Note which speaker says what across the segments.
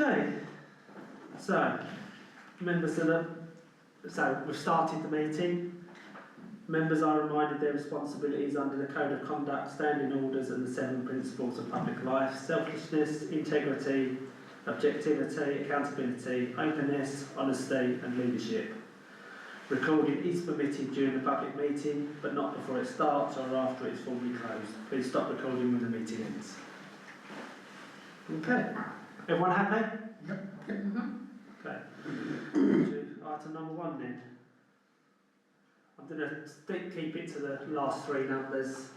Speaker 1: Okay, so members of the, so we've started the meeting. Members are reminded their responsibilities under the Code of Conduct, Standing Orders and the 7 Principles of Public Life: selflessness, integrity, objectivity, accountability, openness, honesty and leadership. Recording is permitted during the public meeting, but not before it starts or after it's formally closed. Please stop recording when the meeting ends. Okay, everyone happy?
Speaker 2: Yep.
Speaker 1: Okay. Item number 1 then. I'm going to keep it to the last 3 numbers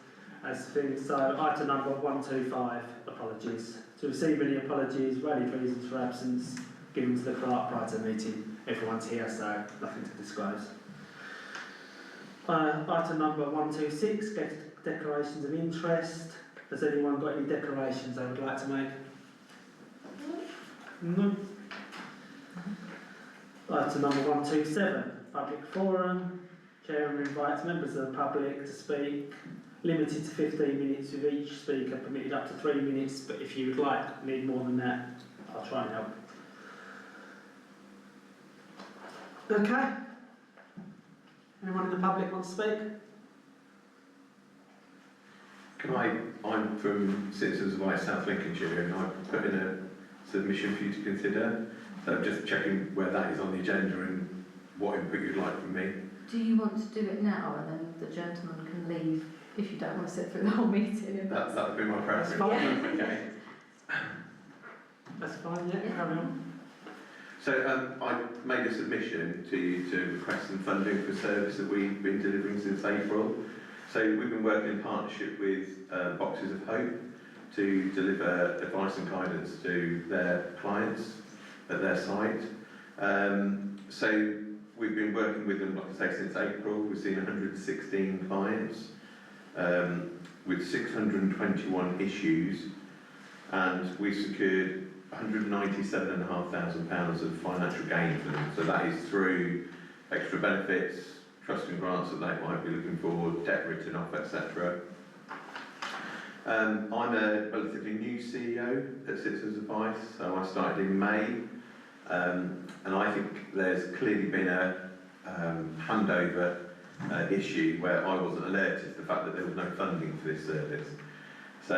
Speaker 1: as things. So item number 125, apologies. To receive any apologies, valid reasons for absence, give them to the clerk prior to the meeting. Everyone's here, so nothing to disclose. Item number 126, declarations of interest. Has anyone got any declarations they would like to make? No. Item number 127, public forum. Chairman invites members of the public to speak, limited to 15 minutes with each speaker, permitted up to 3 minutes, but if you would need more than that, I'll try and help. Okay. Anyone in the public want to speak?
Speaker 3: I'm from Citizens Advice South Lincolnshire, and I've put in a submission for you to consider. So I'm just checking where that is on the agenda and what input you'd like from me.
Speaker 4: Do you want to do it now, and then the gentleman can leave if you don't want to sit through the whole meeting?
Speaker 3: That would be my preference.
Speaker 1: That's fine.
Speaker 3: Okay.
Speaker 1: That's fine, yeah, carry on.
Speaker 3: So I made a submission to you to request some funding for a service that we've been delivering since April. So we've been working in partnership with Boxes of Hope to deliver advice and guidance to their clients at their site. So we've been working with them, like I say, since April. We've seen 116 clients with 621 issues, and we've secured £197,500 of financial gain for them. So that is through extra benefits, trust and grants that they might be looking for, debt written off, etc. I'm a relatively new CEO at Citizens Advice, so I started in May, and I think there's clearly been a handover issue where I wasn't alerted to the fact that there was no funding for this service. So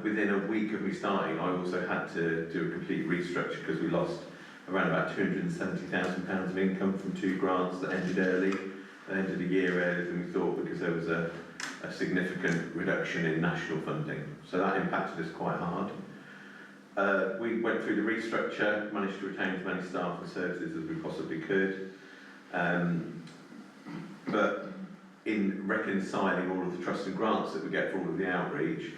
Speaker 3: within a week of me starting, I also had to do a complete restructure because we lost around about £270,000 of income from 2 grants that ended early. They ended a year earlier than we thought because there was a significant reduction in national funding. So that impacted us quite hard. We went through the restructure, managed to retain as many staff and services as we possibly could. But in reconciling all of the trust and grants that we get for all of the outreach,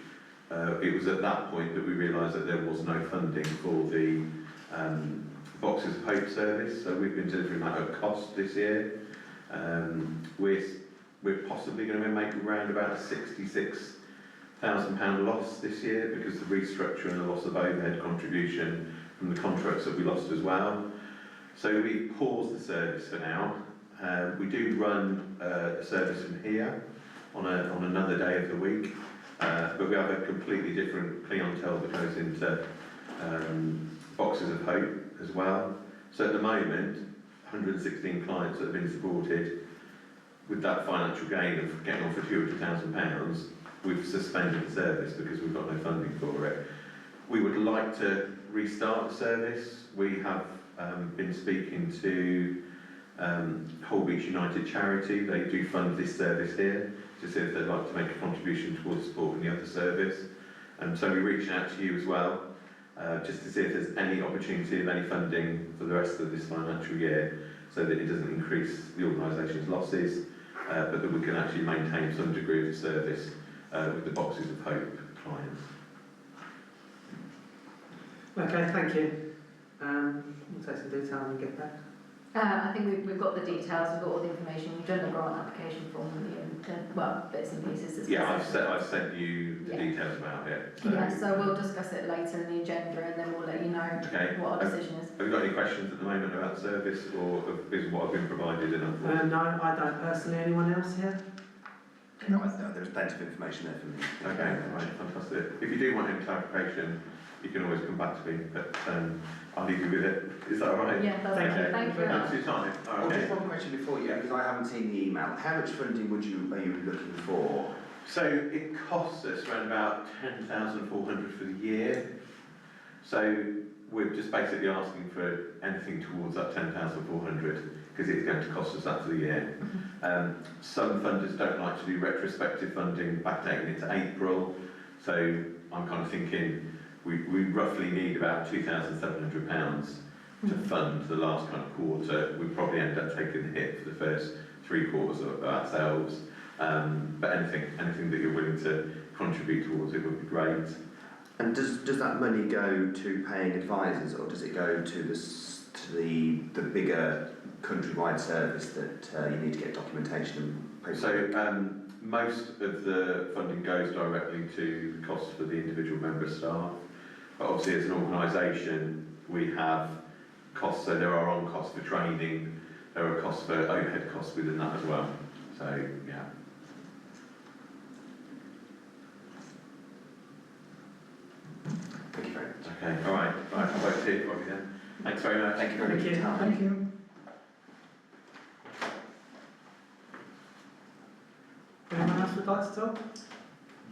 Speaker 3: it was at that point that we realised that there was no funding for the Boxes of Hope service. So we've been delivering that at cost this year. We're possibly going to make around about a £66,000 loss this year because of the restructure and the loss of overhead contribution from the contracts that we lost as well. So we paused the service for now. We do run a service from here on another day of the week, but we have a completely different clientele that goes into Boxes of Hope as well. So at the moment, 116 clients that have been supported with that financial gain of getting on for £200,000, we've suspended the service because we've got no funding for it. We would like to restart the service. We have been speaking to Whole Beach United Charity. They do fund this service here to see if they'd like to make a contribution towards supporting the other service. And so we're reaching out to you as well, just to see if there's any opportunity of any funding for the rest of this financial year so that it doesn't increase the organisation's losses, but that we can actually maintain some degree of service with the Boxes of Hope clients.
Speaker 1: Okay, thank you. We'll take some detail and get back.
Speaker 4: I think we've got the details, we've got all the information, we've done the grant application form, well, bits and pieces.
Speaker 3: Yeah, I've sent you the details about it. So.
Speaker 4: Yeah, so we'll discuss it later in the agenda and then we'll let you know what our decision is.
Speaker 3: Have you got any questions at the moment about the service, or is what I've been provided enough?
Speaker 1: No, I don't personally. Anyone else here?
Speaker 2: No, there's plenty of information there for me.
Speaker 3: Okay, right, fantastic. If you do want any clarification you can always come back to me, but I'll leave you with it. Is that all right?
Speaker 4: Yeah, that's
Speaker 1: Thank
Speaker 4: okay.
Speaker 1: you.
Speaker 4: Thank you very
Speaker 3: Thanks
Speaker 4: much.
Speaker 3: for your time. All right,
Speaker 2: Just one question before you, because I haven't seen the email. How much funding are you looking for?
Speaker 3: So it costs us around about 10,400 for the year. So we're just basically asking for anything towards that 10,400 because it's going to cost us that for the year. Some funders don't like to do retrospective funding backdating into April. So I'm kind of thinking we roughly need about £2,700 to fund the last kind of quarter. We probably end up taking the hit for the first 3 quarters of ourselves. But anything that you're willing to contribute towards it would be great.
Speaker 2: And does that money go to paying advisors, or does it go to the bigger countrywide service that you need to get documentation and paperwork?
Speaker 3: So most of the funding goes directly to the costs for the individual member staff. But obviously as an organisation we have costs, so there are on costs for training, there are costs for overhead costs within that as well. So yeah.
Speaker 2: Thank you very much.
Speaker 3: Okay, all right, I'll wait to hear from you then. Thanks very much.
Speaker 2: Thank you very much.
Speaker 1: Thank you. Thank you. Anyone else would like to talk?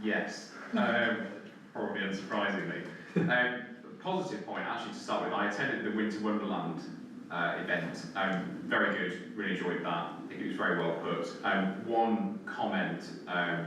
Speaker 5: Yes, probably unsurprisingly. Positive point, actually, to start with, I attended the Winter Wonderland event. Very good, really enjoyed that. I think it was very well put. One comment, I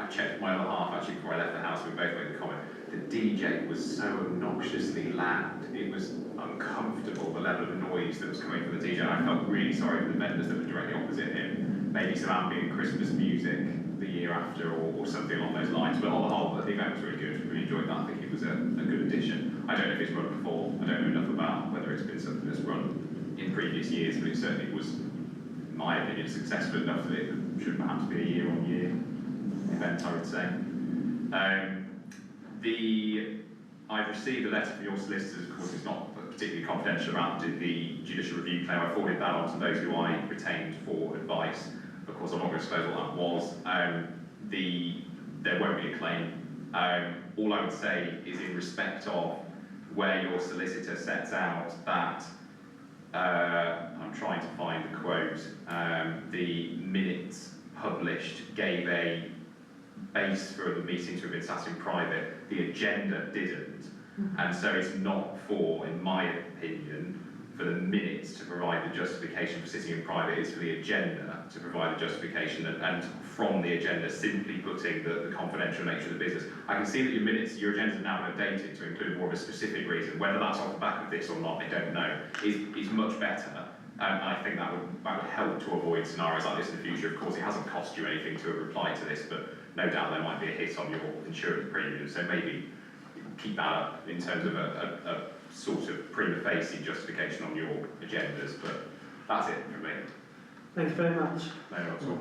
Speaker 5: checked with my other half actually before I left the house, we both made the comment. The DJ was so obnoxiously loud, it was uncomfortable, the level of noise that was coming from the DJ. I felt really sorry for the vendors that were directly opposite him. Maybe some ambient Christmas music the year after or something along those lines. But on the whole, the event was really good, really enjoyed that. I think it was a good addition. I don't know if it's run before, I don't know enough about whether it's been something that's run in previous years, but it certainly was, in my opinion, successful enough that it should perhaps be a year-on-year event, I would say. I've received a letter from your solicitors, of course it's not particularly confidential, around the judicial review claim. I forwarded that on to those who I retained for advice. Of course I'm not going to disclose what that was. There won't be a claim. All I would say is in respect of where your solicitor sets out that, I'm trying to find the quote, the minutes published gave a base for the meeting to have been sat in private, the agenda didn't. And so it's not for, in my opinion, for the minutes to provide the justification for sitting in private, it's for the agenda to provide the justification and from the agenda simply putting the confidential nature of the business. I can see that your agendas are now updated to include more of a specific reason. Whether that's off the back of this or not, I don't know, is much better. And I think that would help to avoid scenarios like this in the future. Of course, it hasn't cost you anything to reply to this, but no doubt there might be a hit on your insurance premium. So maybe keep that up in terms of a sort of prima facie justification on your agendas. But that's it from me.
Speaker 1: Thank you very much.
Speaker 5: No, not at all.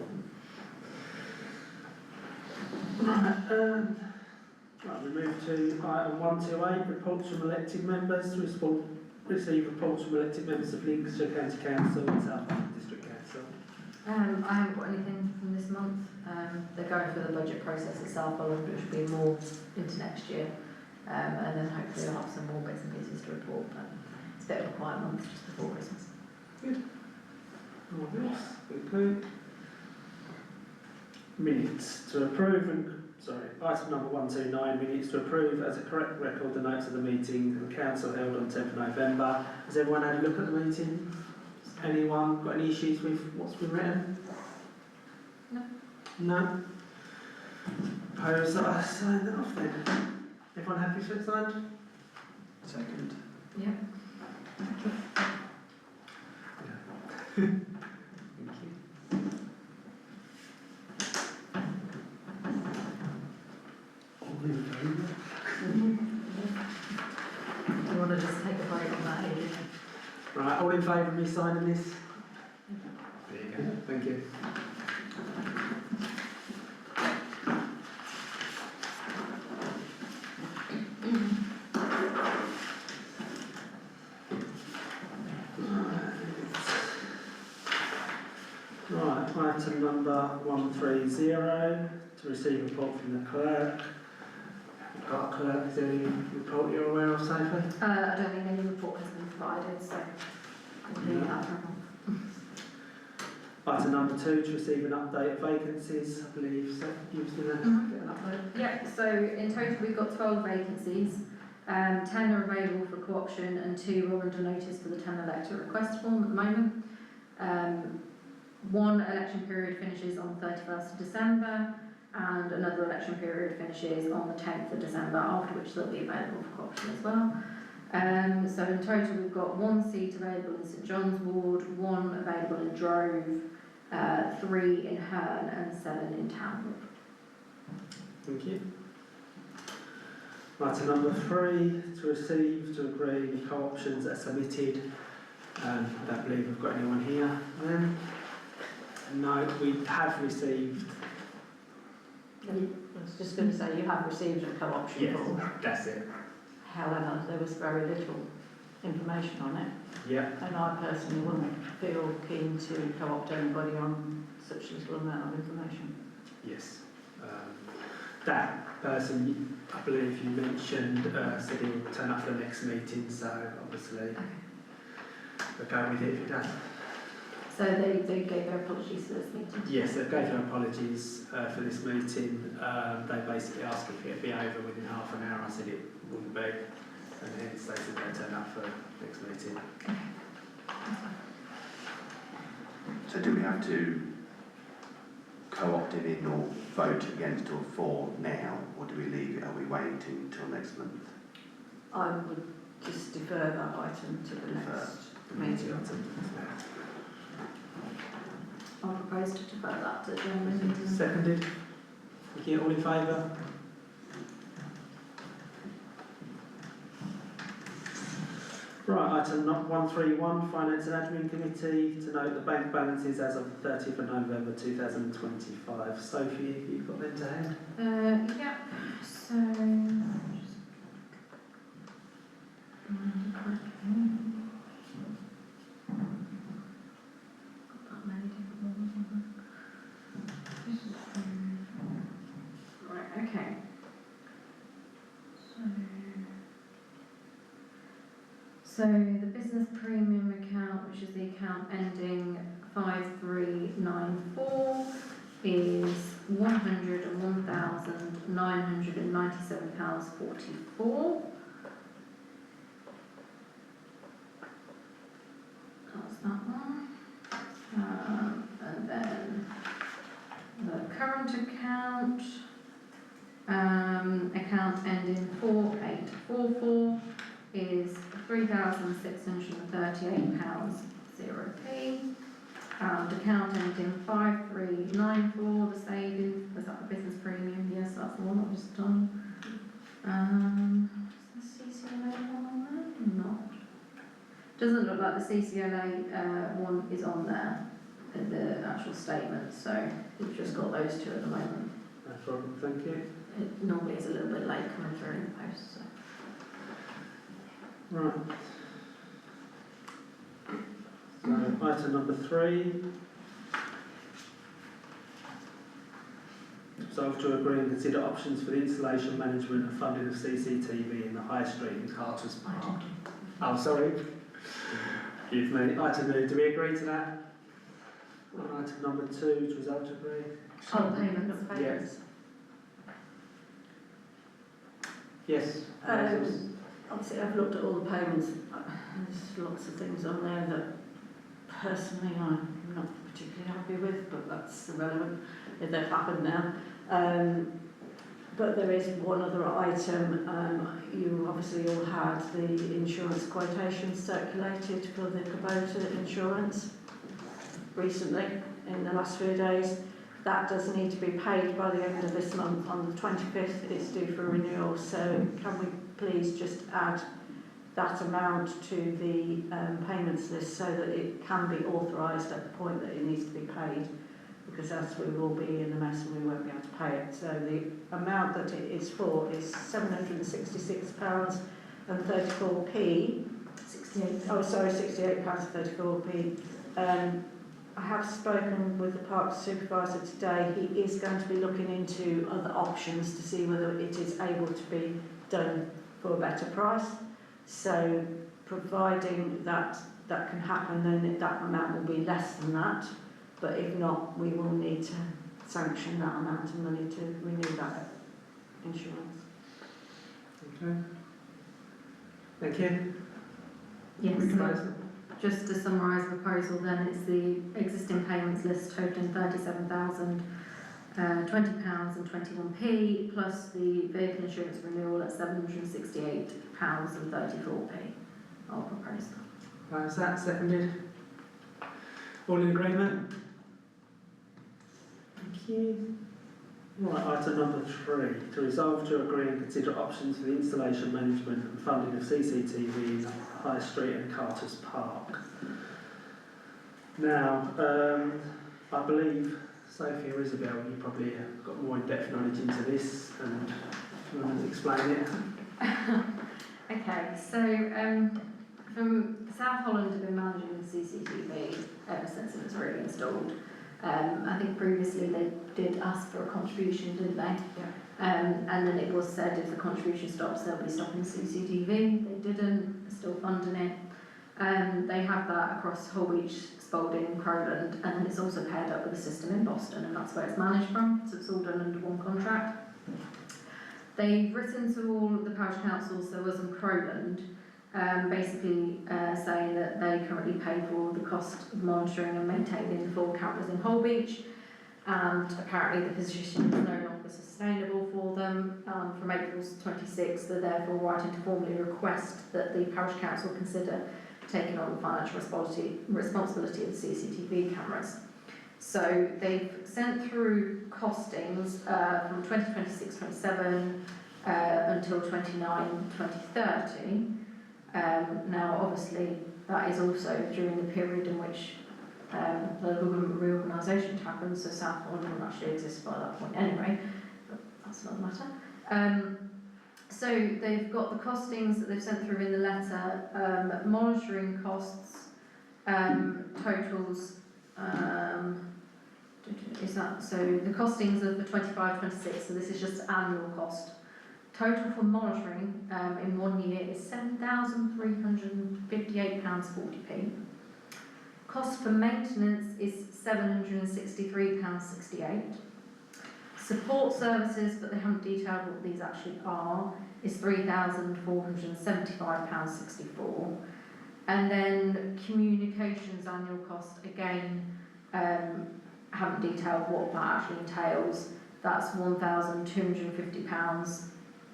Speaker 1: Right, we move to item 128, reports from elected members. Receive reports from elected members of Lincolnshire County Council and Southampton District Council.
Speaker 4: I haven't got anything from this month. They're going through the budget process itself, which will be more into next year. And then hopefully I'll have some more bits and pieces to report. But it's a bit of a quiet month just before Christmas.
Speaker 1: All this, good. Minutes to approve item number 129, minutes to approve as a correct record the notes of the meeting the council held on 10th November. Has everyone had a look at the meeting? Has anyone got any issues with what's been written?
Speaker 4: No.
Speaker 1: No? Suppose that I sign that off then. Everyone happy for it signed?
Speaker 2: Second.
Speaker 4: Yeah.
Speaker 1: Thank you.
Speaker 4: Do you want to just take a break on that?
Speaker 1: Right, all in favour of me signing this? There you go, thank you. Right, item number 130, to receive a report from the clerk. We've got a Clerk, is there any report you're aware of, Sophie?
Speaker 4: I don't think any report has been provided, so we'll leave that for a month.
Speaker 1: Item number 2, to receive an update of vacancies. I believe Sophie was going to get an update.
Speaker 4: Yeah, so in total we've got 12 vacancies. 10 are available for co-option and 2 are under notice for the 10 elector request form at the moment. One election period finishes on the 31st of December and another election period finishes on the 10th of December, after which they'll be available for co-option as well. So in total we've got 1 seat available in St John's Ward, 1 available in Drove, 3 in Herne and 7 in Townwood.
Speaker 1: Thank you. Item number 3, to receive, to agree the co-options that are submitted. I don't believe we've got anyone here. No, we have received.
Speaker 6: I was just going to say, you have received a co-option
Speaker 1: Yes,
Speaker 6: form.
Speaker 1: that's it.
Speaker 6: However, there was very little information on it,
Speaker 1: Yeah.
Speaker 6: and I personally wouldn't feel keen to co-opt anybody on such little amount of information.
Speaker 1: Yes. That person, I believe you mentioned, said he would turn up for the next meeting, so obviously we'll go with it if it does.
Speaker 4: So they gave their apologies for this meeting?
Speaker 1: Yes, they gave their apologies for this meeting. They basically asked if it would be over within half an hour. I said it wouldn't be, and hence they said they'd turn up for the next meeting.
Speaker 2: So do we have to co-opt him in or vote against or for now, or do we leave it? Are we waiting until next month?
Speaker 6: I would just defer that item to the next meeting.
Speaker 4: I'll propose to defer that to the general meeting.
Speaker 1: Seconded. Thank you. All in favour? Right, item 131, Finance and Admin Committee, to note the bank balances as of the 30th of November 2025. Sophie, have you got them to hand?
Speaker 4: Yeah, so... Got that many different ones on there. Right, okay. So the business premium account, which is the account ending 5394, is £101,997.44. That's that one. And then the current account, account ending 4844, is £3,638.0p. And account ending 5394, the savings, was that the business premium? Yes, that's the one that was done. Is the CCLA one on there? Not. Doesn't look like the CCLA one is on there in the actual statement, so we've just got those two at the moment.
Speaker 1: No problem, thank you.
Speaker 4: It normally is a little bit late coming through in the post, so.
Speaker 1: Right. So, item number 3. Resolve to agree and consider options for the installation, management and funding of CCTV in the High Street in Carter's Park. Oh, sorry. Excuse me. Item 2, do we agree to that? On item number 2, to resolve to agree?
Speaker 4: Oh, payments.
Speaker 1: Yes. Yes.
Speaker 6: Obviously, I've looked at all the payments. There's lots of things on there that personally I'm not particularly happy with, but that's irrelevant if they've happened now. But there is one other item. You obviously all had the insurance quotations circulated for the Kubota insurance recently in the last few days. That does need to be paid by the end of this month. On the 25th, it's due for renewal. So can we please just add that amount to the payments list so that it can be authorised at the point that it needs to be paid? Because else we will be in a mess and we won't be able to pay it. So the amount that it is for is £766 and 34p.
Speaker 4: 68.
Speaker 6: Oh, sorry, £68 and 34p. I have spoken with the Parks Supervisor today. He is going to be looking into other options to see whether it is able to be done for a better price. So providing that that can happen, then that amount will be less than that. But if not, we will need to sanction that amount of money to renew that insurance.
Speaker 1: Okay. Thank you.
Speaker 4: Yes,
Speaker 1: We can
Speaker 4: so
Speaker 1: raise-
Speaker 4: just to summarise the proposal then, it's the existing payments list totaling £37,020 and 21p, plus the vehicle insurance renewal at £768 and 34p. I'll propose that.
Speaker 1: Is that seconded? All in agreement? Thank you. Right, item number 3, to resolve to agree and consider options for the installation, management and funding of CCTV in High Street and Carter's Park. Now, I believe Sophie or Isabel, you probably have got more in-depth knowledge into this, and you want to explain it?
Speaker 4: Okay, so from South Holland have been managing the CCTV ever since it was really installed. I think previously they did ask for a contribution, didn't they?
Speaker 6: Yeah.
Speaker 4: And then it was said if the contribution stops, they'll be stopping the CCTV. They didn't, they're still funding it. They have that across Holbeach, Spalding, Crowland, and then it's also paired up with a system in Boston, and that's where it's managed from, so it's all done under one contract. They've written to all the parish councils, there was in Crowland, basically saying that they currently pay for the cost of monitoring and maintaining the 4 cameras in Holbeach, and apparently the position is no longer sustainable for them. From April 26th, they're therefore writing to formally request that the parish council consider taking on the financial responsibility of the CCTV cameras. So they've sent through costings from 2026-27 until 29-2030. Now, obviously, that is also during the period in which the government reorganisation happens, so South Holland won't actually exist by that point anyway, but that's another matter. So they've got the costings that they've sent through in the letter, monitoring costs, totals, is that, so the costings are for 25-26, so this is just annual cost. Total for monitoring in 1 year is £7,358.40p. Cost for maintenance is £763.68. Support services, but they haven't detailed what these actually are, is £3,475.64. And then communications annual cost, again, haven't detailed what that actually entails. That's £1,250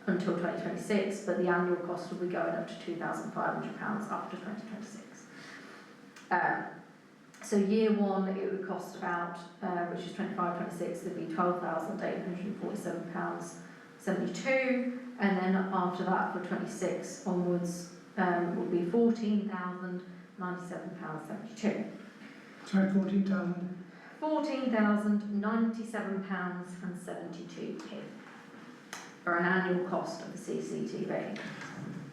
Speaker 4: until 2026, but the annual cost will be going up to £2,500 after 2026. So year 1 it would cost about, which is 25-26, it'd be £12,847.72, and then after that for 26 onwards would be £14,097.72.
Speaker 7: Sorry, 14,000.
Speaker 4: £14,097.72p for an annual cost of the CCTV.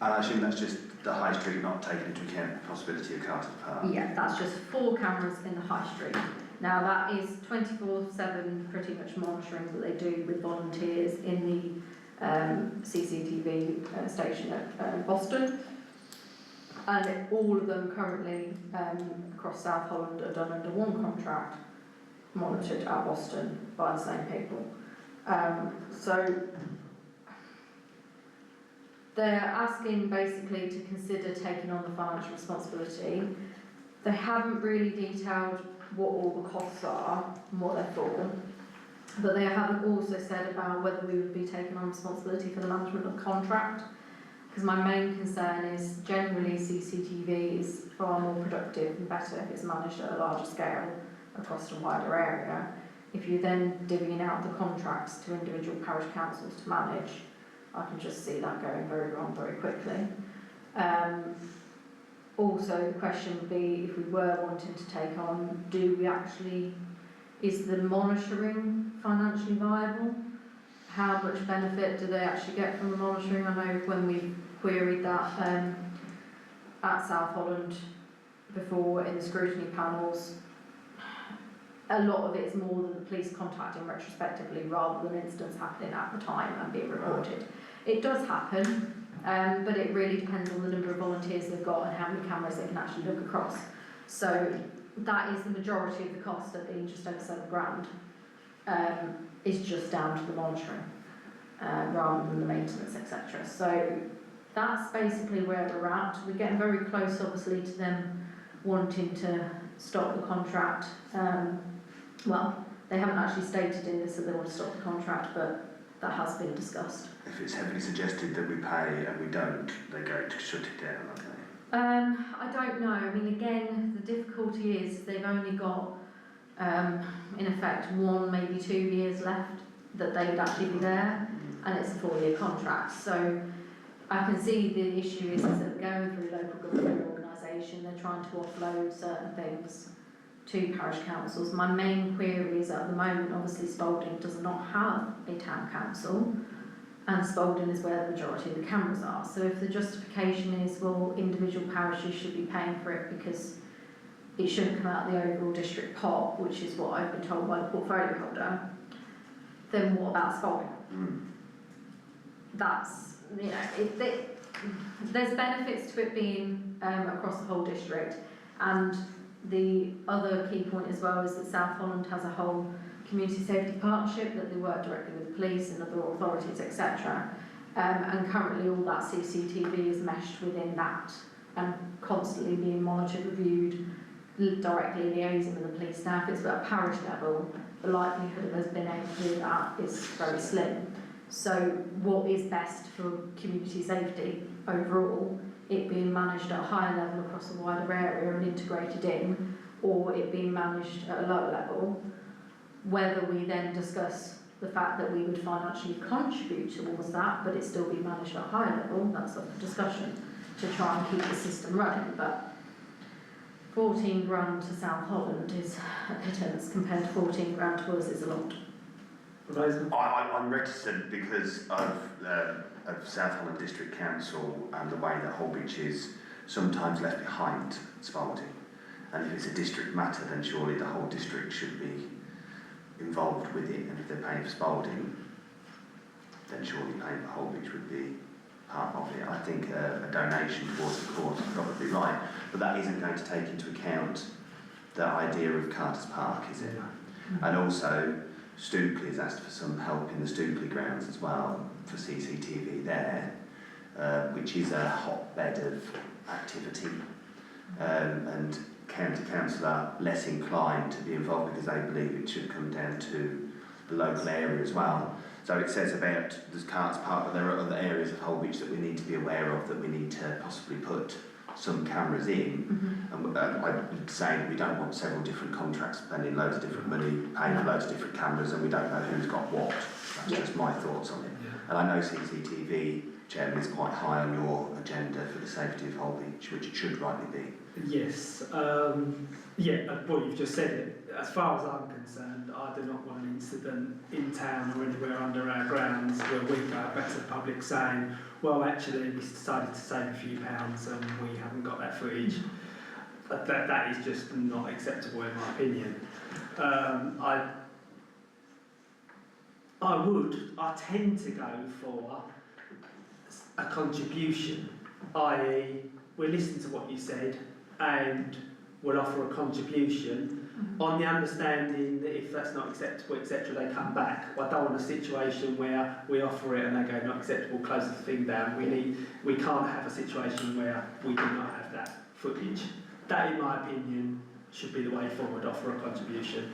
Speaker 2: And I assume that's just the High Street, not taking into account the possibility of Carter's Park?
Speaker 4: Yeah, that's just 4 cameras in the High Street. Now that is 24/7 pretty much monitoring that they do with volunteers in the CCTV station at Boston. And all of them currently across South Holland are done under one contract, monitored at Boston by the same people. So they're asking basically to consider taking on the financial responsibility. They haven't really detailed what all the costs are and what they're for, but they haven't also said about whether we would be taking on responsibility for the management of the contract, because my main concern is generally CCTV is far more productive and better if it's managed at a larger scale across a wider area. If you're then divvying out the contracts to individual parish councils to manage, I can just see that going very wrong very quickly. Also, the question would be, if we were wanting to take on, is the monitoring financially viable? How much benefit do they actually get from the monitoring? I know when we queried that at South Holland before in the scrutiny panels, a lot of it is more than the police contacting retrospectively rather than incidents happening at the time and being reported. It does happen, but it really depends on the number of volunteers they've got and how many cameras they can actually look across. So that is the majority of the cost at being just over £7,000, is just down to the monitoring, rather than the maintenance, etc. So that's basically where we're at. We're getting very close, obviously, to them wanting to stop the contract. Well, they haven't actually stated in this that they want to stop the contract, but that has been discussed.
Speaker 2: If it's heavily suggested that we pay and we don't, they're going to shut it down, aren't they?
Speaker 4: I don't know. I mean, again, the difficulty is they've only got, in effect, 1, maybe 2 years left that they would actually be there, and it's a 4-year contract. So I can see the issue is that they're going through local government organisation, they're trying to offload certain things to parish councils. My main query is at the moment, obviously Spalding does not have a town council, and Spalding is where the majority of the cameras are. So if the justification is, well, individual parishes should be paying for it because it shouldn't come out of the overall district pot, which is what I've been told by the portfolio holder, then what about Spalding? That's, you know, there's benefits to it being across the whole district, and the other key point as well is that South Holland has a whole community safety partnership that they work directly with the police and other authorities, etc. And currently all that CCTV is meshed within that and constantly being monitored, reviewed, directly liaising with the police. Now, if it's at a parish level, the likelihood of us being able to do that is very slim. So what is best for community safety overall, it being managed at a higher level across a wider area and integrated in, or it being managed at a lower level, whether we then discuss the fact that we would financially contribute towards that, but it still be managed at a higher level, that's up for discussion, to try and keep the system running. But 14 grand to South Holland is a pittance compared to 14 grand to us is a lot.
Speaker 2: I'm reticent because of South Holland District Council and the way that Holbeach is sometimes left behind Spalding. And if it's a district matter, then surely the whole district should be involved with it. And if they're paying for Spalding, then surely paying for Holbeach would be part of it. I think a donation towards the course is probably right, but that isn't going to take into account the idea of Carter's Park, is it? And also, Stookley has asked for some help in the Stookley grounds as well for CCTV there, which is a hotbed of activity, and county council are less inclined to be involved because they believe it should come down to the local area as well. So it says about there's Carter's Park, but there are other areas of Holbeach that we need to be aware of, that we need to possibly put some cameras in. And I would say that we don't want several different contracts spending loads of different money, paying for loads of different cameras, and we don't know who's got what. That's just my thoughts on it. And I know CCTV, Chairman, is quite high on your agenda for the safety of Holbeach, which it should rightly be.
Speaker 1: Yes, yeah, well, you've just said it. As far as I'm concerned, I do not want an incident in town or anywhere under our grounds where we go back to the public saying, well, actually, we decided to save a few pounds and we haven't got that footage. That is just not acceptable in my opinion. I tend to go for a contribution, i.e. we'll listen to what you said and we'll offer a contribution on the understanding that if that's not acceptable, etc., they come back. I don't want a situation where we offer it and they go, not acceptable, close the thing down. We can't have a situation where we do not have that footage. That, in my opinion, should be the way forward, offer a contribution.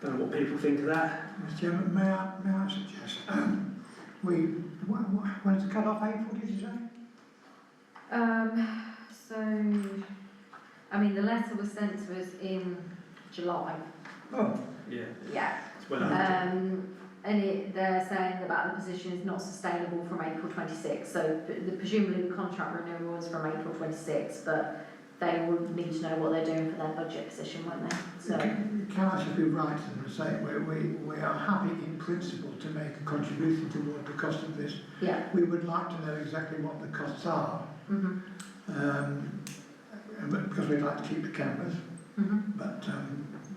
Speaker 1: Don't know what people think of that.
Speaker 7: Mr. Chairman, may I suggest when is the cut-off April, did you say?
Speaker 4: So, I mean, the letter was sent to us in July.
Speaker 7: Oh.
Speaker 1: Yeah.
Speaker 4: Yeah.
Speaker 1: It's well
Speaker 4: And they're saying about the position is not sustainable from April 26. So presumably the contract renewal was from April 26, but they would need to know what they're doing for their budget position, won't they? So
Speaker 7: Can I just be right and say we are happy in principle to make a contribution toward the cost of this.
Speaker 4: yeah.
Speaker 7: We would like to know exactly what the costs are, because we'd like to keep the cameras, but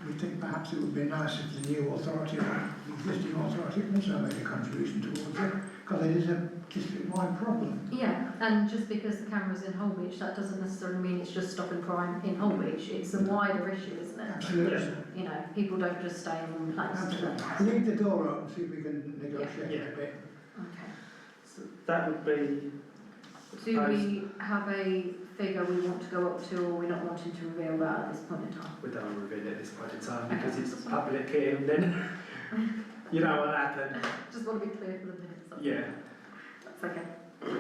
Speaker 7: we think perhaps it would be nice if the new authority or the existing authority also made a contribution towards it. because it is a district-wide problem.
Speaker 4: Yeah, and just because the camera's in Holbeach, that doesn't necessarily mean it's just stopping crime in Holbeach. It's a wider issue, isn't it?
Speaker 7: Absolutely.
Speaker 4: You know, people don't just stay in one place.
Speaker 7: Absolutely. Leave the door open, see if we can negotiate
Speaker 1: Yeah.
Speaker 7: a bit.
Speaker 4: Okay.
Speaker 1: So that would be.
Speaker 4: Do we have a figure we want to go up to, or we're not wanting to reveal that at this point in time?
Speaker 1: We don't want to reveal it at this point in time
Speaker 4: Okay.
Speaker 1: because it's public here and then you know what happened.
Speaker 4: Just want to be clear for the minutes. that's all.
Speaker 1: Yeah.
Speaker 4: That's okay.
Speaker 6: I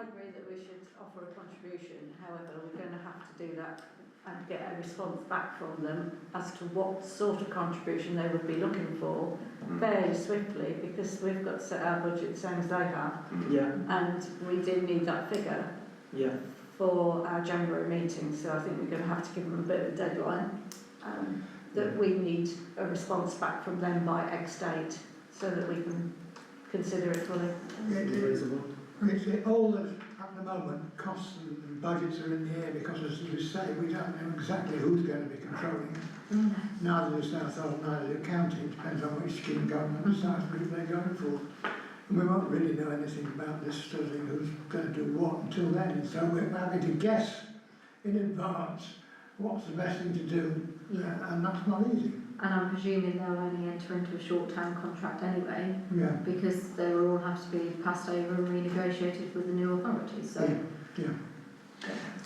Speaker 6: agree that we should offer a contribution, however, we're going to have to do that and get a response back from them as to what sort of contribution they would be looking for fairly swiftly, because we've got to set our budget the same as they have,
Speaker 1: Yeah.
Speaker 6: and we do need that figure
Speaker 1: Yeah.
Speaker 6: for our January meeting, so I think we're going to have to give them a bit of a deadline, that we need a response back from them by X date, so that we can consider it fully.
Speaker 1: Reasonable.
Speaker 7: It's all that at the moment, costs and budgets are in the air because, as you say, we don't know exactly who's going to be controlling it. Neither the Southall, neither the county. It depends on which scheme government decides group they're going for. And we won't really know anything about this sort of thing, who's going to do what until then. And so we're having to guess in advance what's the best thing to do, and that's not easy.
Speaker 4: And I'm presuming they'll only enter into a short-term contract anyway,
Speaker 7: Yeah.
Speaker 4: because they will all have to be passed over and renegotiated with the new authorities, so.
Speaker 7: Yeah.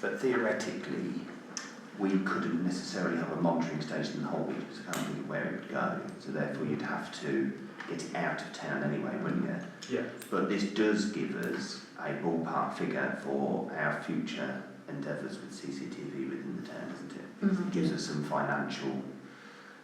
Speaker 2: But theoretically, we couldn't necessarily have a monitoring station in Holbeach because I can't think of where it would go. So therefore you'd have to get it out of town anyway, wouldn't you?
Speaker 1: Yeah.
Speaker 2: But this does give us a ballpark figure for our future endeavours with CCTV within the town, isn't it? It gives us some financial,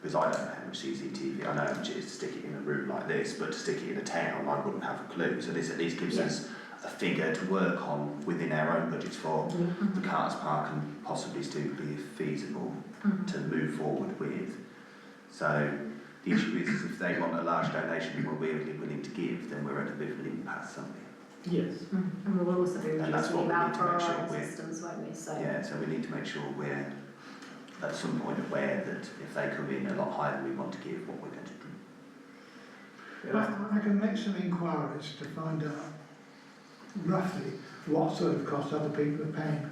Speaker 2: because I don't know how much CCTV, I know how much it is to stick it in a room like this, but to stick it in a town, I wouldn't have a clue. So this at least gives us a figure to work on within our own budgets for the Carters Park and possibly still be feasible to move forward with. So the issue is if they want a large donation and we're really willing to give, then we're at a bit of an impasse, aren't we?
Speaker 1: Yes.
Speaker 4: And we'll also be
Speaker 2: And that's
Speaker 4: reducing
Speaker 2: what
Speaker 4: the
Speaker 2: we need to make sure
Speaker 4: our
Speaker 2: we're-
Speaker 4: systems, won't we, so.
Speaker 2: Yeah, so we need to make sure we're at some point aware that if they come in a lot higher than we want to give, what we're going to do.
Speaker 7: I can make some inquiries to find out roughly what sort of cost other people are paying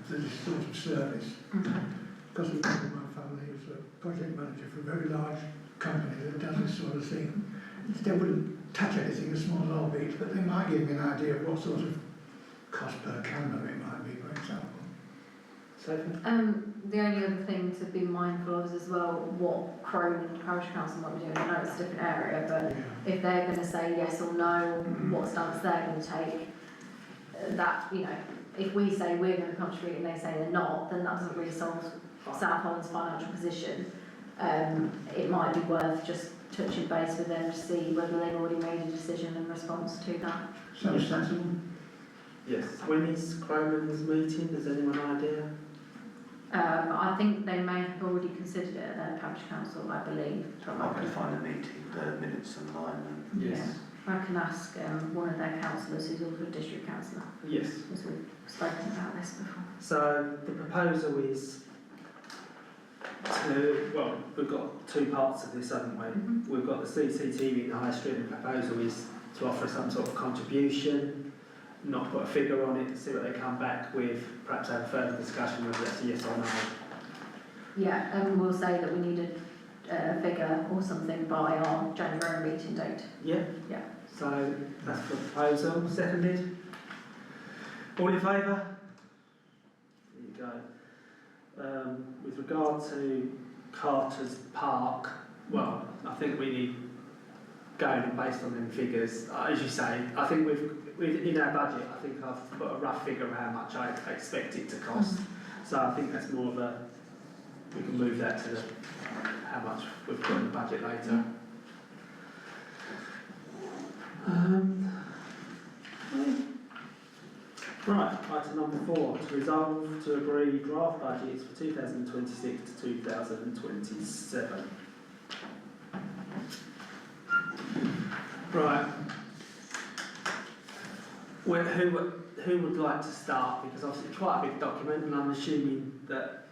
Speaker 7: for this sort of service. Because we've got my family who's a project manager for a very large company that does this sort of thing. They wouldn't touch anything as small as Holbeach, but they might give me an idea of what sort of cost per camera it might be, for example.
Speaker 1: Sophie?
Speaker 4: The only other thing to be mindful of is as well what Crone and Parish Council might be doing. I know it's a different area, but if they're going to say yes or no, what stance they're going to take, that, you know, if we say we're going to contribute and they say they're not, then that doesn't really solve South Holland's financial position. It might be worth just touching base with them to see whether they've already made a decision in response to that.
Speaker 7: Sounds sensible.
Speaker 1: Yes. When is Croman's meeting? Does anyone idea?
Speaker 4: I think they may have already considered it at their parish council, I believe.
Speaker 2: So I'm not going to find the meeting, the minutes online.
Speaker 1: Yes.
Speaker 4: I can ask one of their councillors who's also a district councillor,
Speaker 1: Yes.
Speaker 4: because we've spoken about this before.
Speaker 1: So the proposal is to, well, we've got two parts of this, haven't we? We've got the CCTV in the High Street, and the proposal is to offer some sort of contribution, not put a figure on it, see what they come back with, perhaps have a further discussion whether that's a yes or no.
Speaker 4: Yeah, and we'll say that we need a figure or something by our January meeting date.
Speaker 1: Yeah?
Speaker 4: Yeah.
Speaker 1: So that's the proposal, seconded. All in favour? There you go. With regard to Carter's Park, well, I think we need going based on them figures. As you say, I think in our budget, I think I've put a rough figure of how much I expect it to cost. So I think that's more of a, we can move that to how much we've got in the budget later. Right, item number 4, to resolve to agree draft budgets for 2026 to 2027. Right. Well, who would like to start? Because obviously it's quite a big document, and I'm assuming that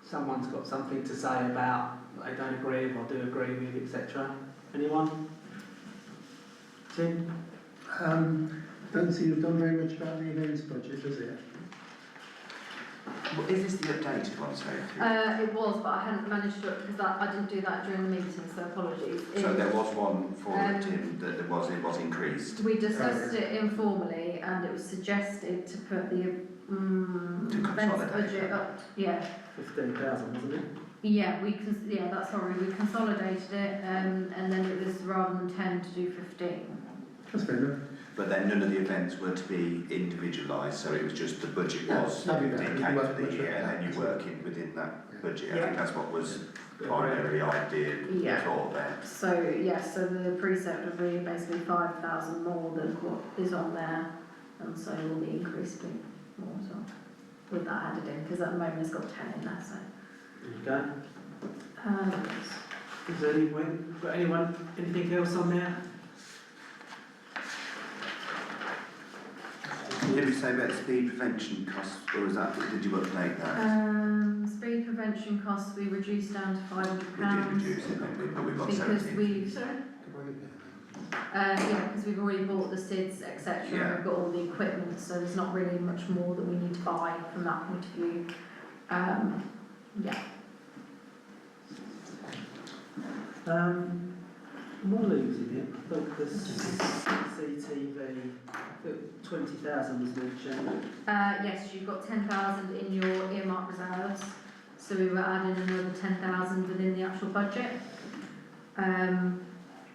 Speaker 1: someone's got something to say about they don't agree with or do agree with, etc. Anyone? Tim?
Speaker 8: Don't see you've done very much about the events budget, has it?
Speaker 2: Well, is this the updated one, Sophie?
Speaker 4: It was, but I hadn't managed to, because I didn't do that during the meeting, so apologies.
Speaker 2: So there was one for Tim that it was increased.
Speaker 4: We discussed it informally, and it was suggested to put the events
Speaker 2: consolidate
Speaker 4: budget
Speaker 2: it.
Speaker 4: up. Yeah,
Speaker 1: 15,000, wasn't it?
Speaker 4: yeah, we consolidated it, and then it was rather than 10 to do 15.
Speaker 8: That's fair enough.
Speaker 2: But then none of the events were to be individualised, so it was just the budget was
Speaker 8: That'd be better.
Speaker 2: indicated
Speaker 8: Work
Speaker 2: for the
Speaker 8: much
Speaker 2: year,
Speaker 8: better.
Speaker 2: and then you work in within that budget. I
Speaker 1: Yeah.
Speaker 2: think that's what was primarily idea
Speaker 4: Yeah.
Speaker 2: thought there.
Speaker 4: So, yes, so the precept would be basically 5,000 more than what is on there, and so will the increase be more as well, with that added in, because at the moment it's got 10 in there, so.
Speaker 1: Okay. Is there anything else on there?
Speaker 2: Did we say about speed prevention costs, or was that, did you update that?
Speaker 4: Speed prevention costs we reduced down to £500.
Speaker 2: We did reduce it, didn't we? But we've got
Speaker 4: Because
Speaker 2: 17.
Speaker 4: we've, because we've already bought the SIDS, etc.
Speaker 2: Yeah.
Speaker 4: We've got all the equipment, so there's not really much more that we need to buy from that point of view. Yeah.
Speaker 1: More losing it. I thought the CCTV, 20,000 was mentioned.
Speaker 4: Yes, you've got 10,000 in your earmark reserves, so we were adding another 10,000 within the actual budget.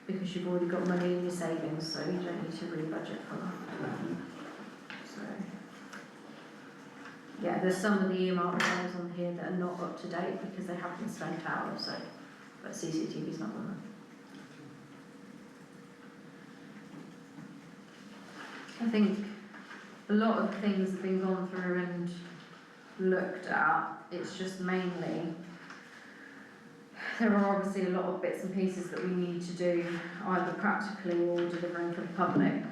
Speaker 4: Because you've already got money in your savings, so you don't need to re-budget for that. So, yeah, there's some of the earmark reserves on here that are not up to date because they haven't been spent out, so, but CCTV's not on them. I think a lot of things have been gone through and looked at. It's just mainly, there are obviously a lot of bits and pieces that we need to do, either practically or delivering for the public.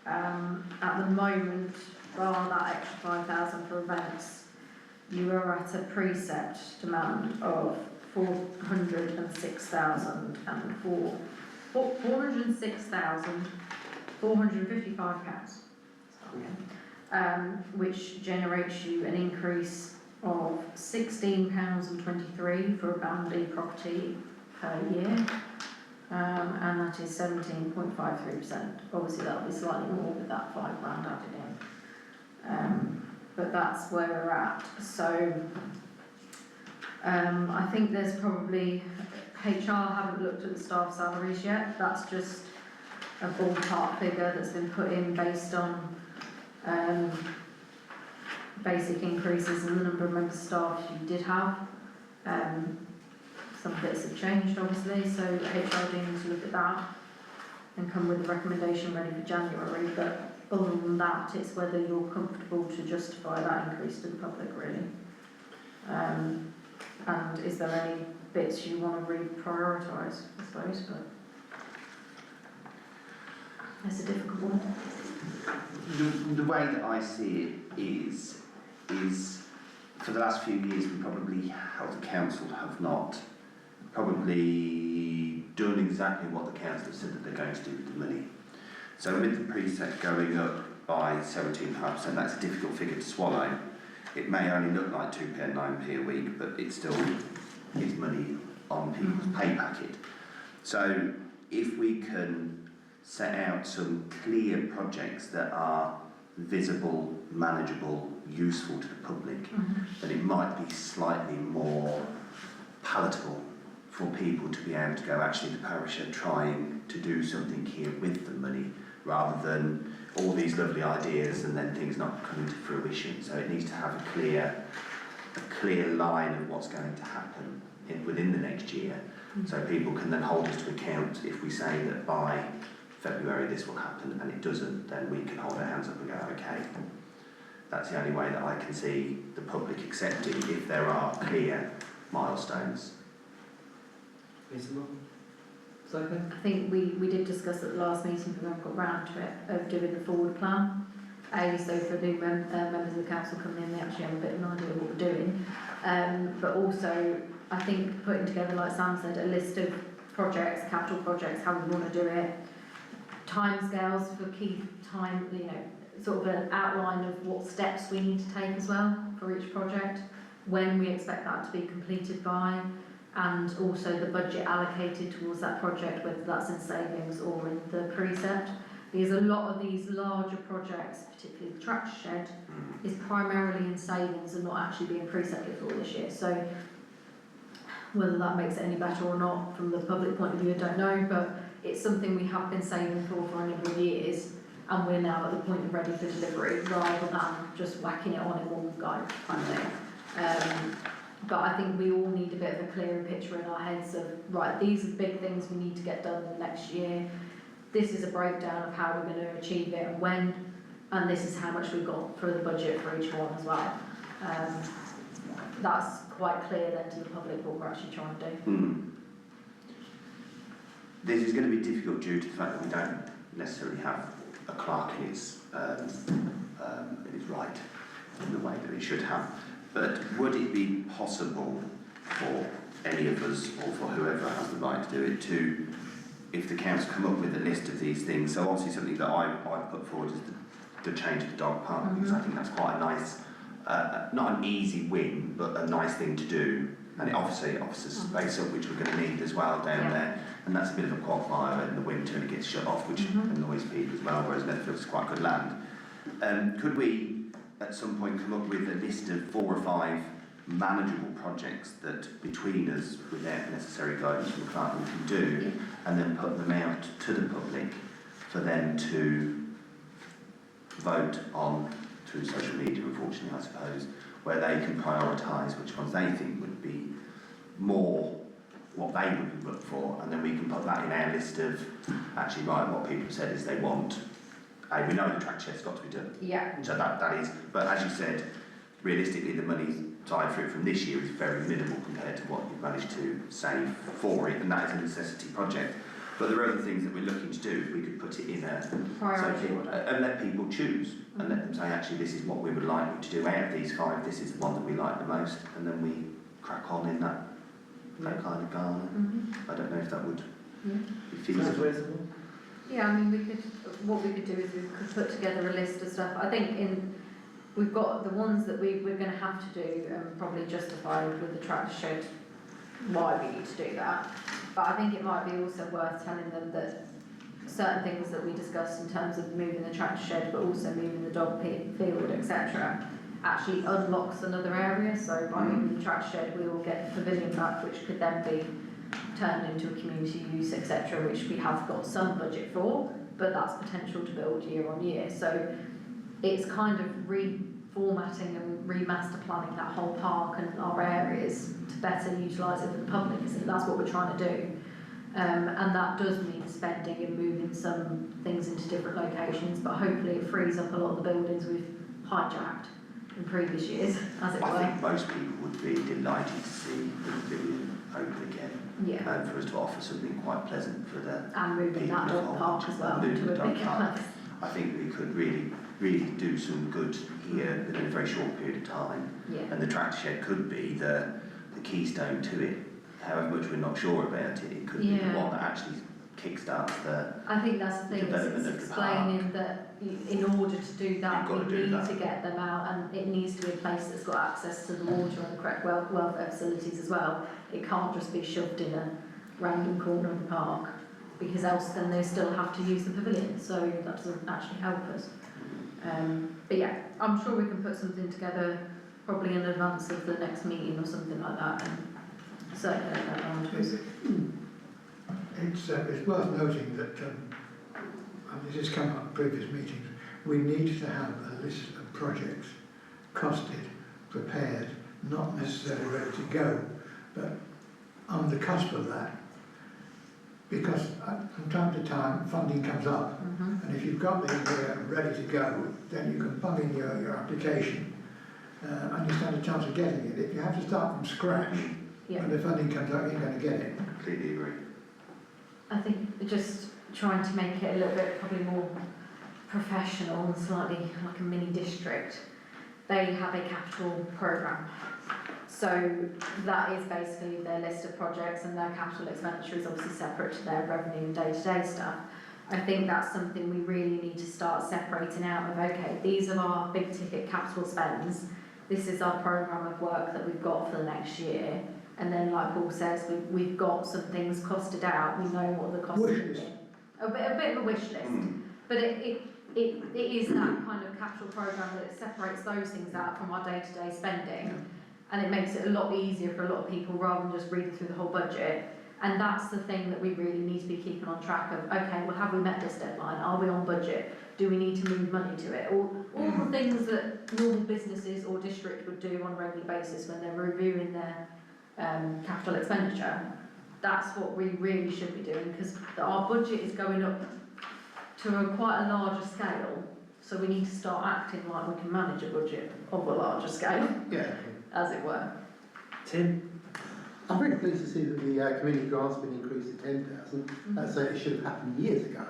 Speaker 4: At the moment, bar that extra 5,000 for events, you are at a precept demand of 406,455 pounds, which generates you an increase of £16.23 for a Band B property per year, and that is 17.53%. Obviously that'll be slightly more with that £5,000 added in, but that's where we're at. So I think there's probably, HR haven't looked at the staff salaries yet. That's just a ballpark figure that's been put in based on basic increases in the number of members of staff you did have. Some bits have changed obviously, so HR do need to look at that and come with a recommendation ready for January, but other than that, it's whether you're comfortable to justify that increase to the public really. And is there any bits you want to reprioritise, I suppose, but it's a difficult one.
Speaker 2: The way that I see it is for the last few years we probably, Health Council have not probably done exactly what the council has said that they're going to do with the money. So with the precept going up by 17.5%, that's a difficult figure to swallow. It may only look like 2p and 9p a week, but it still is money on people's pay packet. So if we can set out some clear projects that are visible, manageable, useful to the public, then it might be slightly more palatable for people to be able to go, actually the parish are trying to do something here with the money, rather than all these lovely ideas and then things not coming to fruition. So it needs to have a clear line of what's going to happen within the next year, so people can then hold us to account. If we say that by February this will happen and it doesn't, then we can hold our hands up and go, okay. That's the only way that I can see the public accepting, if there are clear milestones.
Speaker 1: Reasonable. Sophie?
Speaker 4: I think we did discuss at the last meeting, but we haven't got round to it, of doing the forward plan. So for new members of the council coming in, they actually have a bit of an idea of what we're doing. But also, I think putting together, like Sam said, a list of projects, capital projects, how we want to do it, timescales for key time, sort of an outline of what steps we need to take as well for each project, when we expect that to be completed by, and also the budget allocated towards that project, whether that's in savings or in the precept. Because a lot of these larger projects, particularly the tractor shed, is primarily in savings and not actually being precepted for this year. So whether that makes it any better or not from the public point of view, I don't know, but it's something we have been saving for a number of years, and we're now at the point of ready for delivery, rather than just whacking it on in one go kind of thing. But I think we all need a bit of a clearer picture in our heads of, right, these are the big things we need to get done in the next year. This is a breakdown of how we're going to achieve it and when, and this is how much we've got for the budget for each one as well. That's quite clear then to the public what we're actually trying to do.
Speaker 2: This is going to be difficult due to the fact that we don't necessarily have a clerk in its right in the way that it should have. But would it be possible for any of us, or for whoever has the right to do it, to, if the council come up with a list of these things, so obviously something that I put forward is the change of the dog park, because I think that's quite a nice, not an easy win, but a nice thing to do. And it obviously offers space up, which we're going to need as well down there. And that's a bit of a quagmire in the winter, and it gets shut off, which annoys people as well, whereas Netfield's quite good land. Could we, at some point, come up with a list of 4 or 5 manageable projects that, between us, without necessary guidance from the clerk, we can do, and then put them out to the public for them to vote on through social media, unfortunately, I suppose, where they can prioritise which ones they think would be more what they would look for, and then we can put that in our list of, actually, right, what people have said is they want. We know the track shed's got to be done.
Speaker 4: Yeah.
Speaker 2: So that is, but as you said, realistically the money tied for it from this year is very minimal compared to what you've managed to save for it, and that is a necessity project. But there are other things that we're looking to do. We could put it in a
Speaker 4: priority order
Speaker 2: and let people choose, and let them say, actually, this is what we would like you to do. Out of these 5, this is the one that we like the most, and then we crack on in that kind of garden. I don't know if that would be feasible.
Speaker 4: Yeah, I mean, what we could do is we could put together a list of stuff. I think we've got the ones that we're going to have to do, and probably justify with the tractor shed why we need to do that. But I think it might be also worth telling them that certain things that we discussed in terms of moving the tractor shed, but also moving the dog field, etc., actually unlocks another area. So by moving the tractor shed, we will get the pavilion back, which could then be turned into a community use, etc., which we have got some budget for, but that's potential to build year on year. So it's kind of reformatting and remaster planning that whole park and our areas to better utilise it for the public. That's what we're trying to do. And that does mean spending and moving some things into different locations, but hopefully it frees up a lot of the buildings we've hijacked in previous years, as it were.
Speaker 2: I think most people would be delighted to see the pavilion open again.
Speaker 4: Yeah.
Speaker 2: And for us to offer something quite pleasant for the
Speaker 4: and moving that dog park as well to a bigger place.
Speaker 2: I think we could really do some good here within a very short period of time.
Speaker 4: Yeah.
Speaker 2: And the tractor shed could be the keystone to it. However much we're not sure about it, it could be the one that actually kickstarts the
Speaker 4: I think that's the thing,
Speaker 2: development
Speaker 4: it's
Speaker 2: of the park.
Speaker 4: explaining that in order to do that, we need to get them out, and it needs to be a place that's got access to the water and the correct welfare facilities as well. It can't just be shoved in a random corner of the park, because else then they still have to use the pavilion, so that doesn't actually help us. But yeah, I'm sure we can put something together probably in advance of the next meeting or something like that, and circulate that around to us.
Speaker 7: It's worth noting that, and this has come up in previous meetings, we need to have a list of projects costed, prepared, not necessarily ready to go, but on the cusp of that. Because from time to time funding comes up, and if you've got the idea ready to go, then you can plug in your application and you stand a chance of getting it. If you have to start from scratch, when the funding comes up, you're going to get it.
Speaker 2: Completely agree.
Speaker 4: I think just trying to make it a little bit probably more professional and slightly like a mini district. They have a capital programme. So that is basically their list of projects, and their capital expenditure is obviously separate to their revenue and day-to-day stuff. I think that's something we really need to start separating out of, okay, these are our big ticket capital spends, this is our programme of work that we've got for the next year, and then like Paul says, we've got some things costed out, we know what the cost
Speaker 7: Wish
Speaker 4: is.
Speaker 7: list.
Speaker 4: A bit of a wish list, but it is that kind of capital programme that separates those things out from our day-to-day spending, and it makes it a lot easier for a lot of people rather than just reading through the whole budget. And that's the thing that we really need to be keeping on track of. Okay, well, have we met this deadline? Are we on budget? Do we need to move money to it? All the things that normal businesses or districts would do on a regular basis when they're reviewing their capital expenditure. That's what we really should be doing, because our budget is going up to quite a larger scale. So we need to start acting like we can manage a budget of a larger scale,
Speaker 8: Yeah.
Speaker 4: as it were.
Speaker 1: Tim?
Speaker 8: I'm very pleased to see that the community grant's been increased to 10,000. That's it should have happened years ago.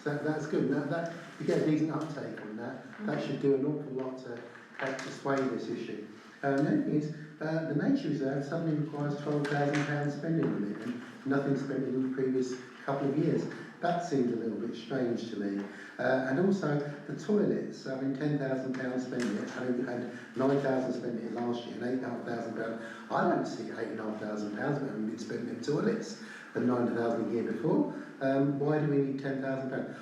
Speaker 8: So that's good. That you get a decent uptake on that. That should do an awful lot to help to sway this issue. The other thing is, the nature reserve suddenly requires £12,000 spending on it, and nothing spent in the previous couple of years. That seemed a little bit strange to me. And also the toilets, I mean, £10,000 spent in it, having had 9,000 spent in it last year and £8,500. I don't see £8,500 having been spent in toilets and 9,000 a year before. Why do we need £10,000?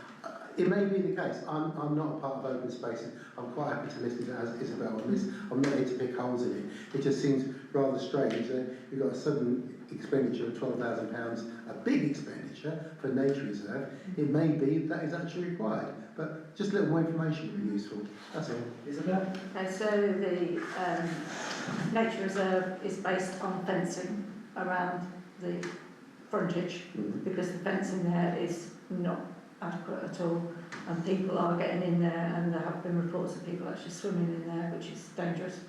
Speaker 8: It may be the case. I'm not a part of open spaces. I'm quite happy to listen to Isabel on this. I'm not here to pick holes in it. It just seems rather strange that you've got a sudden expenditure of £12,000, a big expenditure for nature reserve. It may be that is actually required, but just a little more information would be useful. That's all.
Speaker 1: Isabel?
Speaker 6: Okay, so the nature reserve is based on fencing around the frontage, because the fencing there is not adequate at all, and people are getting in there, and there have been reports of people actually swimming in there, which is dangerous.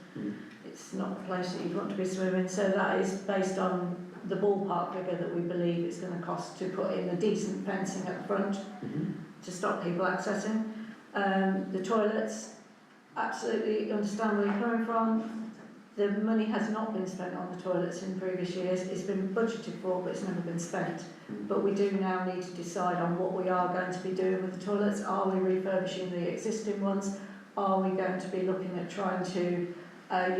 Speaker 6: It's not a place that you'd want to be swimming, so that is based on the ballpark figure that we believe it's going to cost to put in a decent fencing at the front to stop people accessing. The toilets, absolutely understand where you're coming from. The money has not been spent on the toilets in previous years. It's been budgeted for, but it's never been spent. But we do now need to decide on what we are going to be doing with the toilets. Are we refurbishing the existing ones? Are we going to be looking at trying to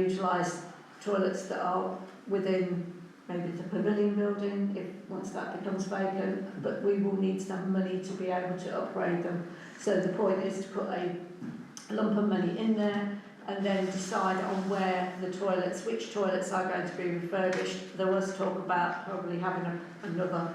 Speaker 6: utilise toilets that are within maybe the pavilion building, if once that becomes vacant? But we will need some money to be able to upgrade them. So the point is to put a lump of money in there, and then decide on where the toilets, which toilets are going to be refurbished. There was talk about probably having another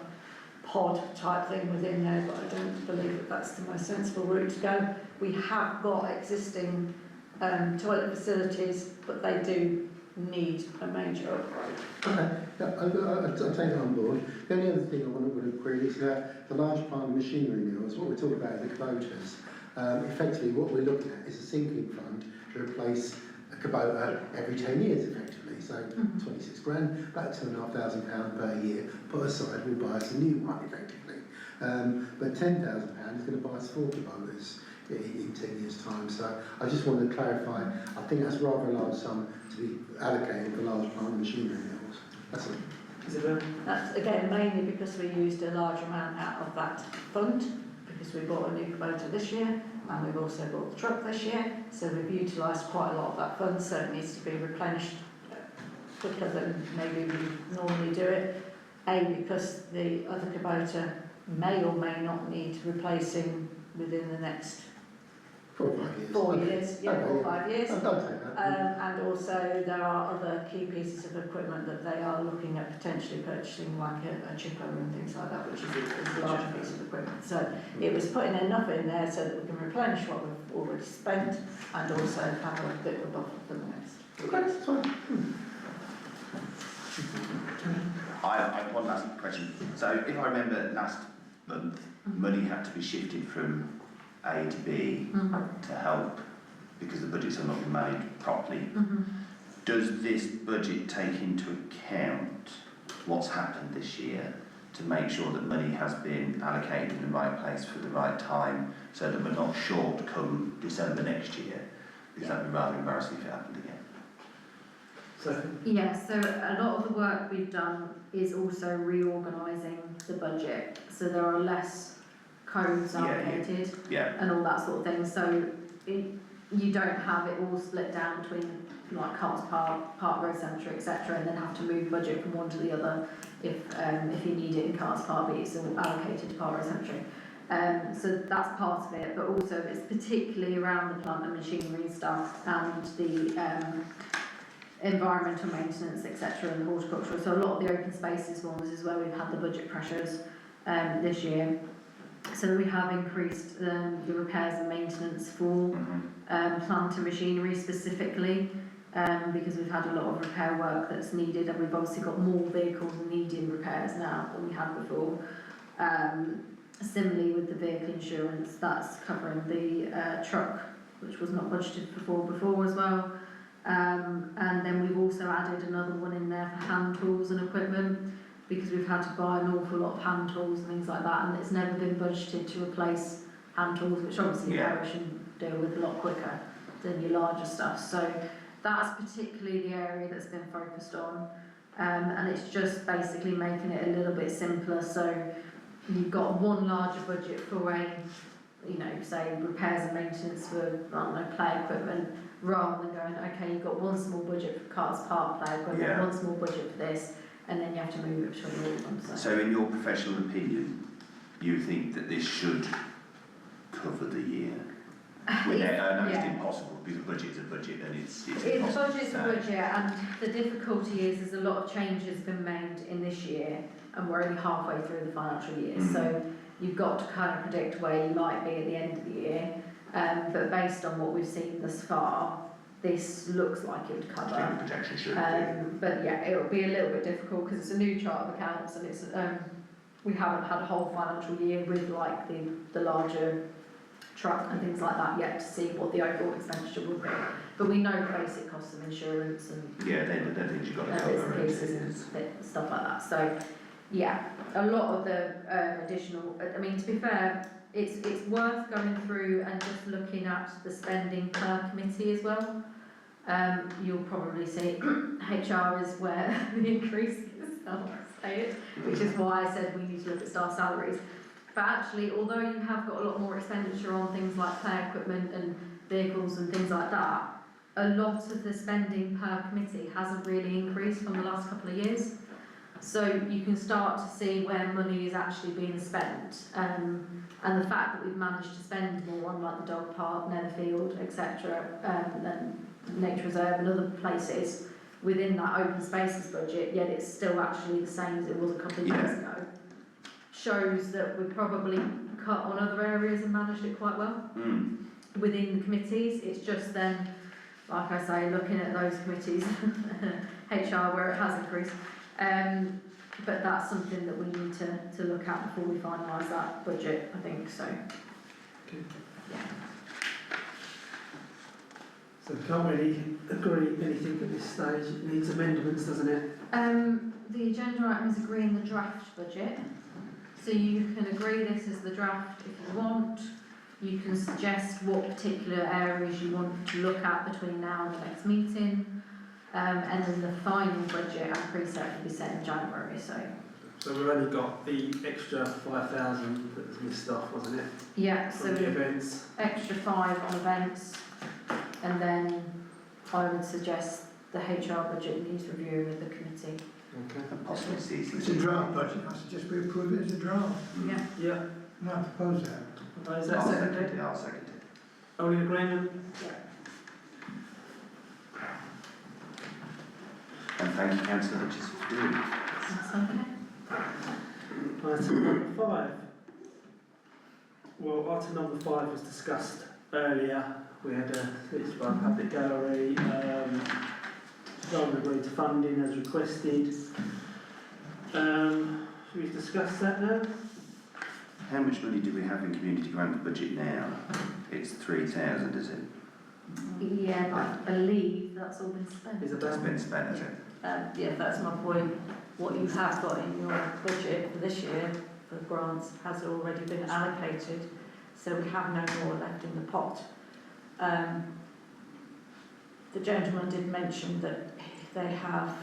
Speaker 6: pod type thing within there, but I don't believe that that's the most sensible route to go. We have got existing toilet facilities, but they do need a major upgrade.
Speaker 8: Okay, yeah, I'll take that on board. The only other thing I want to query is the large plant machinery mills. What we're talking about is the Kubotas. Effectively, what we're looking at is a sinking fund to replace a Kubota every 10 years, effectively. So 26 grand, about £2,500 per year put aside, we'll buy us a new one, effectively. But £10,000 is going to buy us 4 Kubotas in 10 years' time. So I just wanted to clarify, I think that's rather a large sum to be allocated for large plant machinery mills. That's all.
Speaker 1: Isabel?
Speaker 6: That's again mainly because we used a large amount out of that fund, because we bought a new Kubota this year, and we've also bought the truck this year, so we've utilised quite a lot of that fund, so it needs to be replenished quicker than maybe we normally do it. Because the other Kubota may or may not need replacing within the next
Speaker 8: 4 or 5 years.
Speaker 6: 4 years, yeah,
Speaker 8: Okay,
Speaker 6: 4 or 5 years.
Speaker 8: I'll take that.
Speaker 6: And also there are other key pieces of equipment that they are looking at potentially purchasing, like a chipper and things like that, which is a larger piece of equipment. So it was putting enough in there so that we can replenish what we've already spent, and also have a bit of a buffer for the next.
Speaker 8: Okay, that's fine.
Speaker 2: I have one last question. So if I remember last month, money had to be shifted from A to B to help because the budgets have not been managed properly. Does this budget take into account what's happened this year to make sure that money has been allocated in the right place for the right time, so that we're not short come December next year? Because that'd be rather embarrassing if it happened again.
Speaker 4: Yeah, so a lot of the work we've done is also reorganising the budget, so there are less codes
Speaker 2: Yeah, yeah.
Speaker 4: allocated
Speaker 2: Yeah,
Speaker 4: and all that sort of thing. So you don't have it all split down between like Carts Park, Park Road Cemetery, etc., and then have to move budget from one to the other if you need it in Carts Park, but it's all allocated to Park Road Cemetery. So that's part of it, but also it's particularly around the plant and machinery stuff and the environmental maintenance, etc., and the horticultural. So a lot of the open spaces ones is where we've had the budget pressures this year. So we have increased the repairs and maintenance for plant and machinery specifically, because we've had a lot of repair work that's needed, and we've obviously got more vehicles needing repairs now than we had before. Similarly with the vehicle insurance, that's covering the truck, which was not budgeted before as well. And then we've also added another one in there for hand tools and equipment, because we've had to buy an awful lot of hand tools and things like that, and it's never been budgeted to replace hand tools, which obviously
Speaker 2: Yeah.
Speaker 4: parish and deal with a lot quicker than your larger stuff. So that's particularly the area that's been focused on, and it's just basically making it a little bit simpler. So you've got one larger budget for say repairs and maintenance for, I don't know, play equipment, rather than going, okay, you've got one small budget for Carts Park play equipment,
Speaker 2: Yeah.
Speaker 4: one small budget for this, and then you have to move it between all of them.
Speaker 2: so in your professional opinion, you think that this should cover the year? I know it's
Speaker 4: Yeah.
Speaker 2: impossible, because a budget's a budget and it's
Speaker 4: It's
Speaker 2: impossible.
Speaker 4: budget's a budget, and the difficulty is there's a lot of changes been made in this year, and we're only halfway through the financial year, so you've got to kind of predict where you might be at the end of the year. But based on what we've seen thus far, this looks like it would
Speaker 2: I
Speaker 4: cover.
Speaker 2: think the projection should
Speaker 4: But yeah, it'll be a little bit difficult because it's a new chart of accounts, and it's we haven't had a whole financial year with like the larger truck and things like that yet to see what the overall expenditure will be. But we know the basic costs of insurance and
Speaker 2: yeah, they're things you've got to
Speaker 4: bits
Speaker 2: cover.
Speaker 4: and pieces and stuff like that. So yeah, a lot of the additional. I mean, to be fair, it's worth going through and just looking at the spending per committee as well. You'll probably see HR is where the increase is, I'll say it, which is why I said we need to look at staff salaries. But actually, although you have got a lot more expenditure on things like play equipment and vehicles and things like that, a lot of the spending per committee hasn't really increased from the last couple of years. So you can start to see where money is actually being spent, and the fact that we've managed to spend more on like the dog park, Netherfield, etc., and Nature Reserve and other places within that open spaces budget, yet it's still actually the same as it was a couple of years ago, shows that we've probably cut on other areas and managed it quite well. Within the committees, it's just then, like I say, looking at those committees, HR where it has increased. But that's something that we need to look at before we finalise that budget, I think, so.
Speaker 1: Okay.
Speaker 4: Yeah.
Speaker 1: So we can't really agree anything at this stage, it needs amendments, doesn't it?
Speaker 4: The agenda item is agreeing the draft budget. So you can agree this as the draft if you want. You can suggest what particular areas you want to look at between now and the next meeting. And then the final budget and preset will be set in January, so.
Speaker 1: So we've only got the extra 5,000 that was missed off, wasn't it?
Speaker 4: Yeah, so
Speaker 1: From the events.
Speaker 4: extra 5 on events, and then I would suggest the HR budget needs reviewing with the committee.
Speaker 1: Okay.
Speaker 2: And possibly CCC.
Speaker 7: It's a draft budget, I suggest we approve it as a draft.
Speaker 4: Yeah.
Speaker 1: Yeah.
Speaker 7: No, I propose that.
Speaker 1: Is that
Speaker 2: I'll
Speaker 1: seconded?
Speaker 2: second it, I'll second it.
Speaker 1: Are we in agreement?
Speaker 2: And thank you, councillor Hutchins, for doing it.
Speaker 4: That's okay.
Speaker 1: Item number 5. Well, item number 5 was discussed earlier. We had a speech by Public Gallery. John agreed to funding as requested. Should we discuss that now?
Speaker 2: How much money do we have in community grant budget now? It's 3,000, is it?
Speaker 4: Yeah, but I believe that's all been spent.
Speaker 1: Is it
Speaker 2: It's been spent, has it?
Speaker 6: Yeah, that's my point. What you have got in your budget for this year for grants has already been allocated, so we have no more left in the pot. The gentleman did mention that they have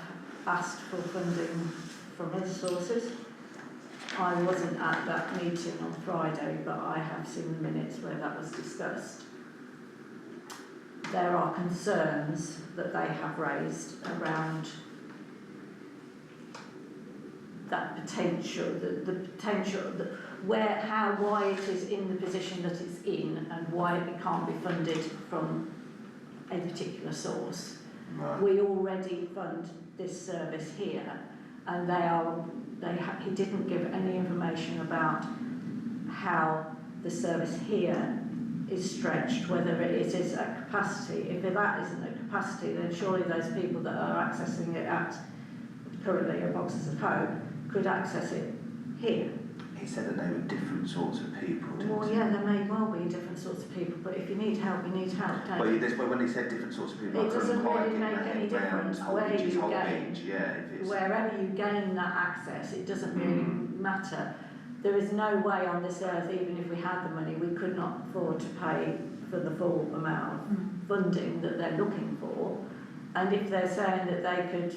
Speaker 6: asked for funding from other sources. I wasn't at that meeting on Friday, but I have seen the minutes where that was discussed. There are concerns that they have raised around that potential, the potential, why it is in the position that it's in and why it can't be funded from a particular source.
Speaker 2: Right.
Speaker 6: We already fund this service here, and he didn't give any information about how the service here is stretched, whether it is at capacity. If that isn't at capacity, then surely those people that are accessing it currently at Boxes of Hope could access it here.
Speaker 2: He said that they were different sorts of people, didn't
Speaker 6: Well,
Speaker 2: he?
Speaker 6: yeah, there may well be different sorts of people, but if you need help, you need help, don't
Speaker 2: Well,
Speaker 6: you?
Speaker 2: that's why when he said different sorts of people,
Speaker 6: It
Speaker 2: I couldn't
Speaker 6: doesn't
Speaker 2: quite
Speaker 6: really
Speaker 2: get my
Speaker 6: make any
Speaker 2: head round
Speaker 6: difference
Speaker 2: whole
Speaker 6: where
Speaker 2: beach is
Speaker 6: you
Speaker 2: whole
Speaker 6: go.
Speaker 2: beach, yeah, if it's...
Speaker 6: Wherever you gain that access, it doesn't really matter. There is no way on this earth, even if we had the money, we could not afford to pay for the full amount of funding that they're looking for. And if they're saying that they could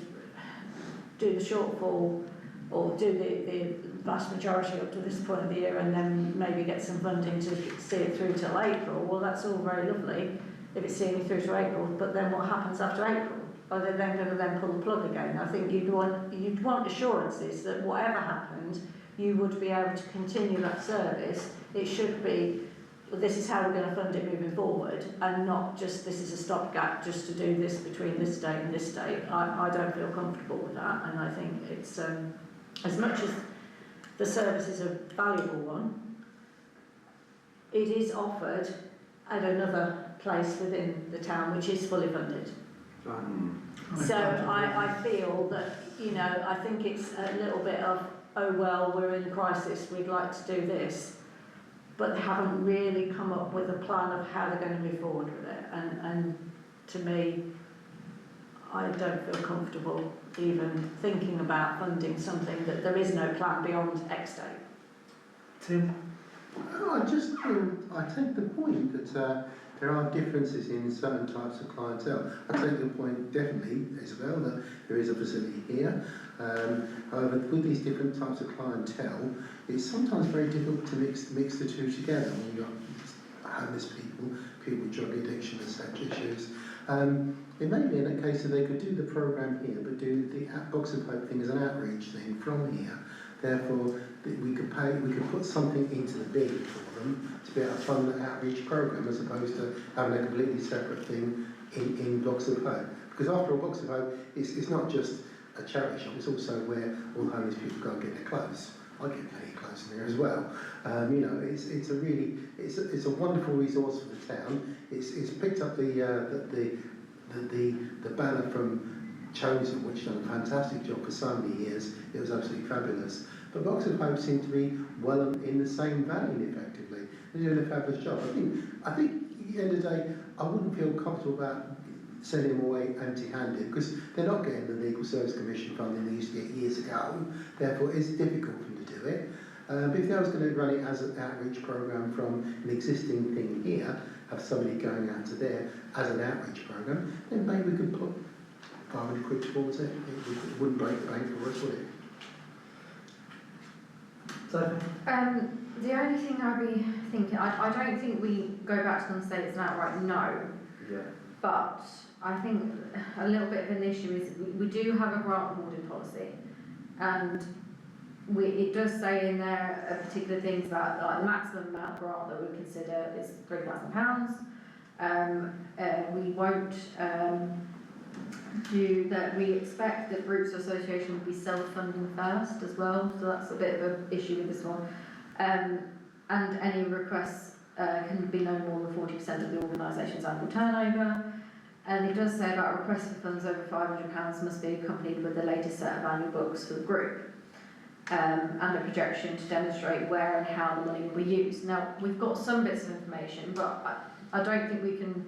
Speaker 6: do the shortfall or do the vast majority up to this point of the year and then maybe get some funding to see it through till April, well, that's all very lovely if it's seeing you through to April, but then what happens after April? Are they then going to then pull the plug again? I think you'd want assurances that whatever happened, you would be able to continue that service. It should be, well, this is how we're going to fund it moving forward, and not just this is a stopgap just to do this between this date and this date. I don't feel comfortable with that, and I think it's, as much as the service is a valuable one, it is offered at another place within the town which is fully funded. So I feel that, you know, I think it's a little bit of, oh well, we're in crisis, we'd like to do this, but they haven't really come up with a plan of how they're going to move forward with it. And to me, I don't feel comfortable even thinking about funding something that there is no plan beyond X date.
Speaker 1: Tim?
Speaker 8: I take the point that there are differences in certain types of clientele. I take the point definitely, Isabel, that there is a facility here. However, with these different types of clientele, it's sometimes very difficult to mix the two together when you've got homeless people, people with drug addiction and such issues. It may be in a case that they could do the programme here, but do the Box of Hope thing as an outreach thing from here. Therefore, we could put something into the bid for them to be able to fund the outreach programme as opposed to having a completely separate thing in Box of Hope. Because after all, Box of Hope, it's not just a charity shop, it's also where all homeless people go and get their clothes. I get plenty of clothes in there as well. You know, it's a wonderful resource for the town. It's picked up the banner from Chosen, which done a fantastic job for so many years. It was absolutely fabulous. But Box of Hope seem to be well in the same vein, effectively. They're doing a fabulous job. I think at the end of the day, I wouldn't feel comfortable about sending them away empty-handed because they're not getting the Legal Service Commission funding they used to get years ago. Therefore, it's difficult for them to do it. But if they was going to run it as an outreach programme from an existing thing here, have somebody going out to there as an outreach programme, then maybe we could put 500 quid towards it. It wouldn't break the bank for us, would it?
Speaker 1: So,
Speaker 4: the only thing I'd be thinking, I don't think we go back to them and say it's an outright no,
Speaker 1: yeah.
Speaker 4: but I think a little bit of an issue is we do have a grant awarding policy, and it does say in there particular things that like the maximum amount of grant that we consider is £3,000. We won't do that. We expect that groups or associations will be self-funding first as well, so that's a bit of an issue with this one. And any requests can be no more than 40% of the organisation's annual turnover. And it does say about requests for funds over £500 must be accompanied with the latest set of annual books for the group. And a projection to demonstrate where and how the money will be used. Now, we've got some bits of information, but I don't think we can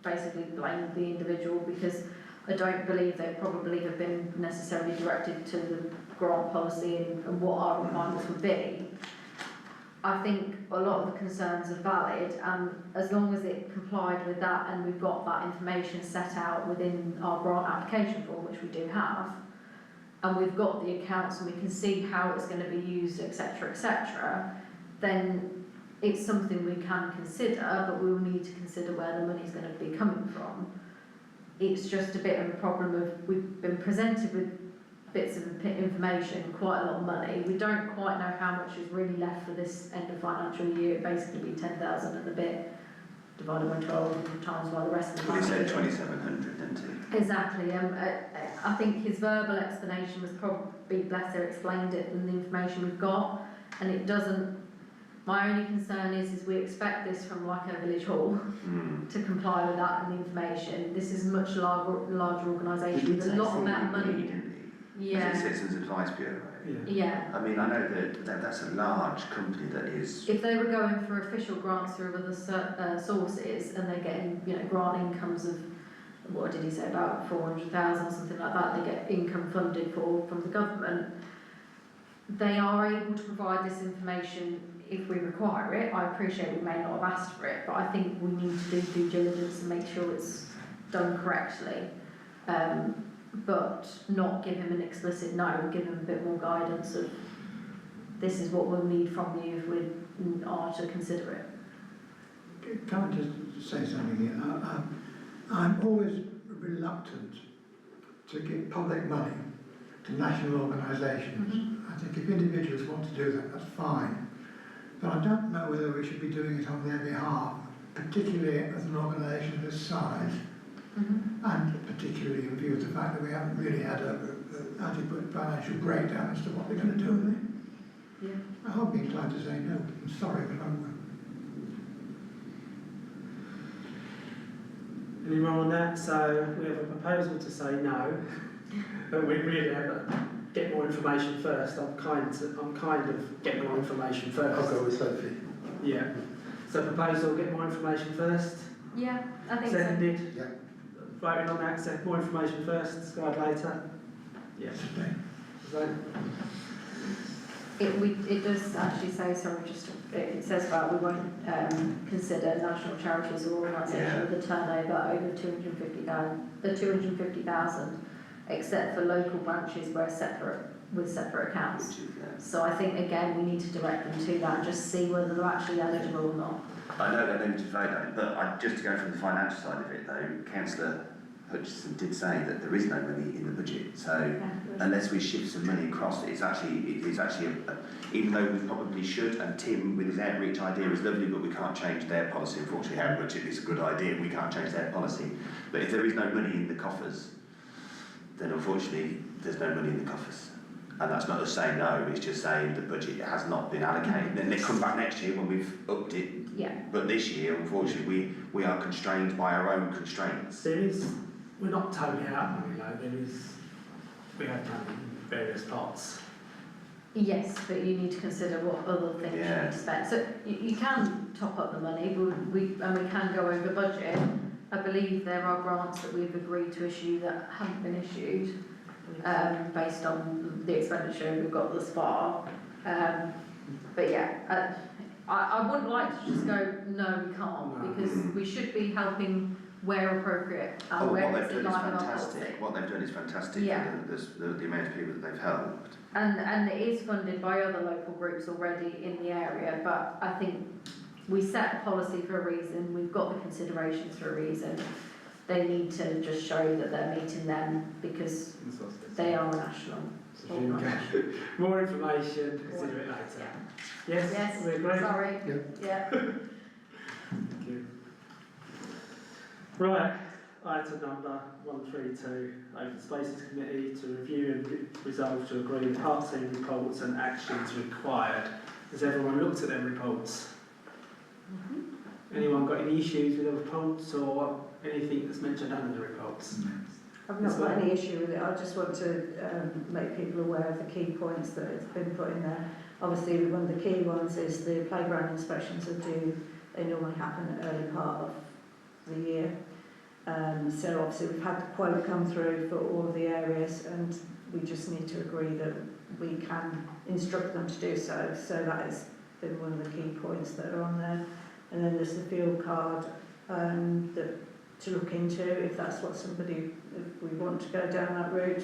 Speaker 4: basically blame the individual because I don't believe they probably have been necessarily directed to the grant policy and what our requirements would be. I think a lot of the concerns are valid, and as long as it complied with that and we've got that information set out within our grant application form, which we do have, and we've got the accounts and we can see how it's going to be used, etc., then it's something we can consider, but we will need to consider where the money's going to be coming from. It's just a bit of a problem of we've been presented with bits of information, quite a lot of money. We don't quite know how much is really left for this end of financial year. It'd basically be 10,000 and a bit divided by 12 times by the rest of the
Speaker 2: Well, he said
Speaker 4: money.
Speaker 2: 2,700, didn't he?
Speaker 4: Exactly. I think his verbal explanation was probably better explained it than the information we've got, and it doesn't. My only concern is we expect this from like a village hall to comply with that and the information. This is a much larger organisation with a lot of that money. Yeah.
Speaker 2: Citizens Advice Bureau.
Speaker 4: Yeah.
Speaker 2: I mean, I know that that's a large company that is.
Speaker 4: If they were going for official grants through other sources and they're getting, grant incomes of, what did he say, about 400,000 or something like that, they get income funded from the government, they are able to provide this information if we require it. I appreciate we may not have asked for it, but I think we need to do due diligence and make sure it's done correctly. But not give him an explicit no, give him a bit more guidance of this is what we'll need from you if we are to consider it.
Speaker 7: Can I just say something here? I'm always reluctant to give public money to national organisations. I think if individuals want to do that, that's fine. But I don't know whether we should be doing it on their behalf, particularly as an organisation this size. And particularly in view of the fact that we haven't really had an adequate financial breakdown as to what they're going to do with it.
Speaker 4: Yeah.
Speaker 7: I hope be inclined to say no. I'm sorry, but I'm.
Speaker 1: Anyone on that? So we have a proposal to say no, but we really have to get more information first. I'm kind of getting more information first.
Speaker 8: I'll go with Sophie.
Speaker 1: Yeah. So proposal, get more information first.
Speaker 4: Yeah, I think
Speaker 1: Seconded.
Speaker 8: Yeah.
Speaker 1: Voting on that, so more information first, describe later. Yes. So,
Speaker 4: it does actually say, sorry, it says about we won't consider national charities or organisations with a turnover over 250,000, except for local branches where with separate accounts. So I think again we need to direct them to that and just see whether they're actually eligible or not.
Speaker 2: I know they don't need to vote on it, but just to go from the financial side of it though, Councillor Hutchinson did say that there is no money in the budget, so unless we shift some money across, it's actually even though we probably should, and Tim with his outreach idea is lovely, but we can't change their policy. Unfortunately, our budget is a good idea, we can't change their policy. But if there is no money in the coffers, then unfortunately there's no money in the coffers. And that's not us saying no, it's just saying the budget has not been allocated. Then they come back next year when we've upped it.
Speaker 4: Yeah.
Speaker 2: But this year, unfortunately, we are constrained by our own constraints.
Speaker 1: we're not totally out of money though, we have money in various pots.
Speaker 4: Yes, but you need to consider what other things you need to spend. So you can top up the money, and we can go over budget. I believe there are grants that we've agreed to issue that haven't been issued, based on the expenditure we've got thus far. But yeah, I wouldn't like to just go, no, we can't, because we should be helping where appropriate and where it's in line with our policy.
Speaker 2: What they've done is fantastic.
Speaker 4: Yeah.
Speaker 2: The amount of people that they've helped.
Speaker 4: And it is funded by other local groups already in the area, but I think we set a policy for a reason, we've got the considerations for a reason. They need to just show that they're meeting them because they are a national organisation.
Speaker 1: More information, consider it later.
Speaker 4: Yeah.
Speaker 1: Yes?
Speaker 4: Yes,
Speaker 1: We agree?
Speaker 4: sorry.
Speaker 8: Yeah.
Speaker 1: Thank you. Right, item number 132, Open Spaces Committee to review and resolve to agree the part team reports and actions required. Has everyone looked at them reports? Anyone got any issues with the reports or anything that's mentioned under the reports?
Speaker 6: I've not got any issue with it. I just want to make people aware of the key points that have been put in there. Obviously, one of the key ones is the playground inspections are due. They normally happen at the early part of the year. So obviously we've had the quote come through for all of the areas and we just need to agree that we can instruct them to do so. So that has been one of the key points that are on there. And then there's the fuel card that to look into if that's what if we want to go down that route.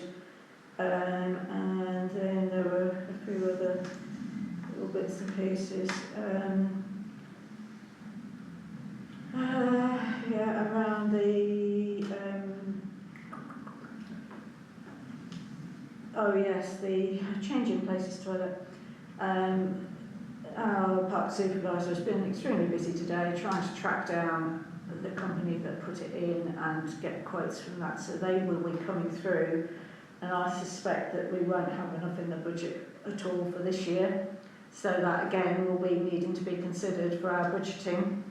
Speaker 6: And then there were a few other little bits and pieces. Around the the changing places toilet. Our park supervisor has been extremely busy today trying to track down the company that put it in and get quotes from that, so they will be coming through, and I suspect that we won't have enough in the budget at all for this year, so that again will be needing to be considered for our budgeting,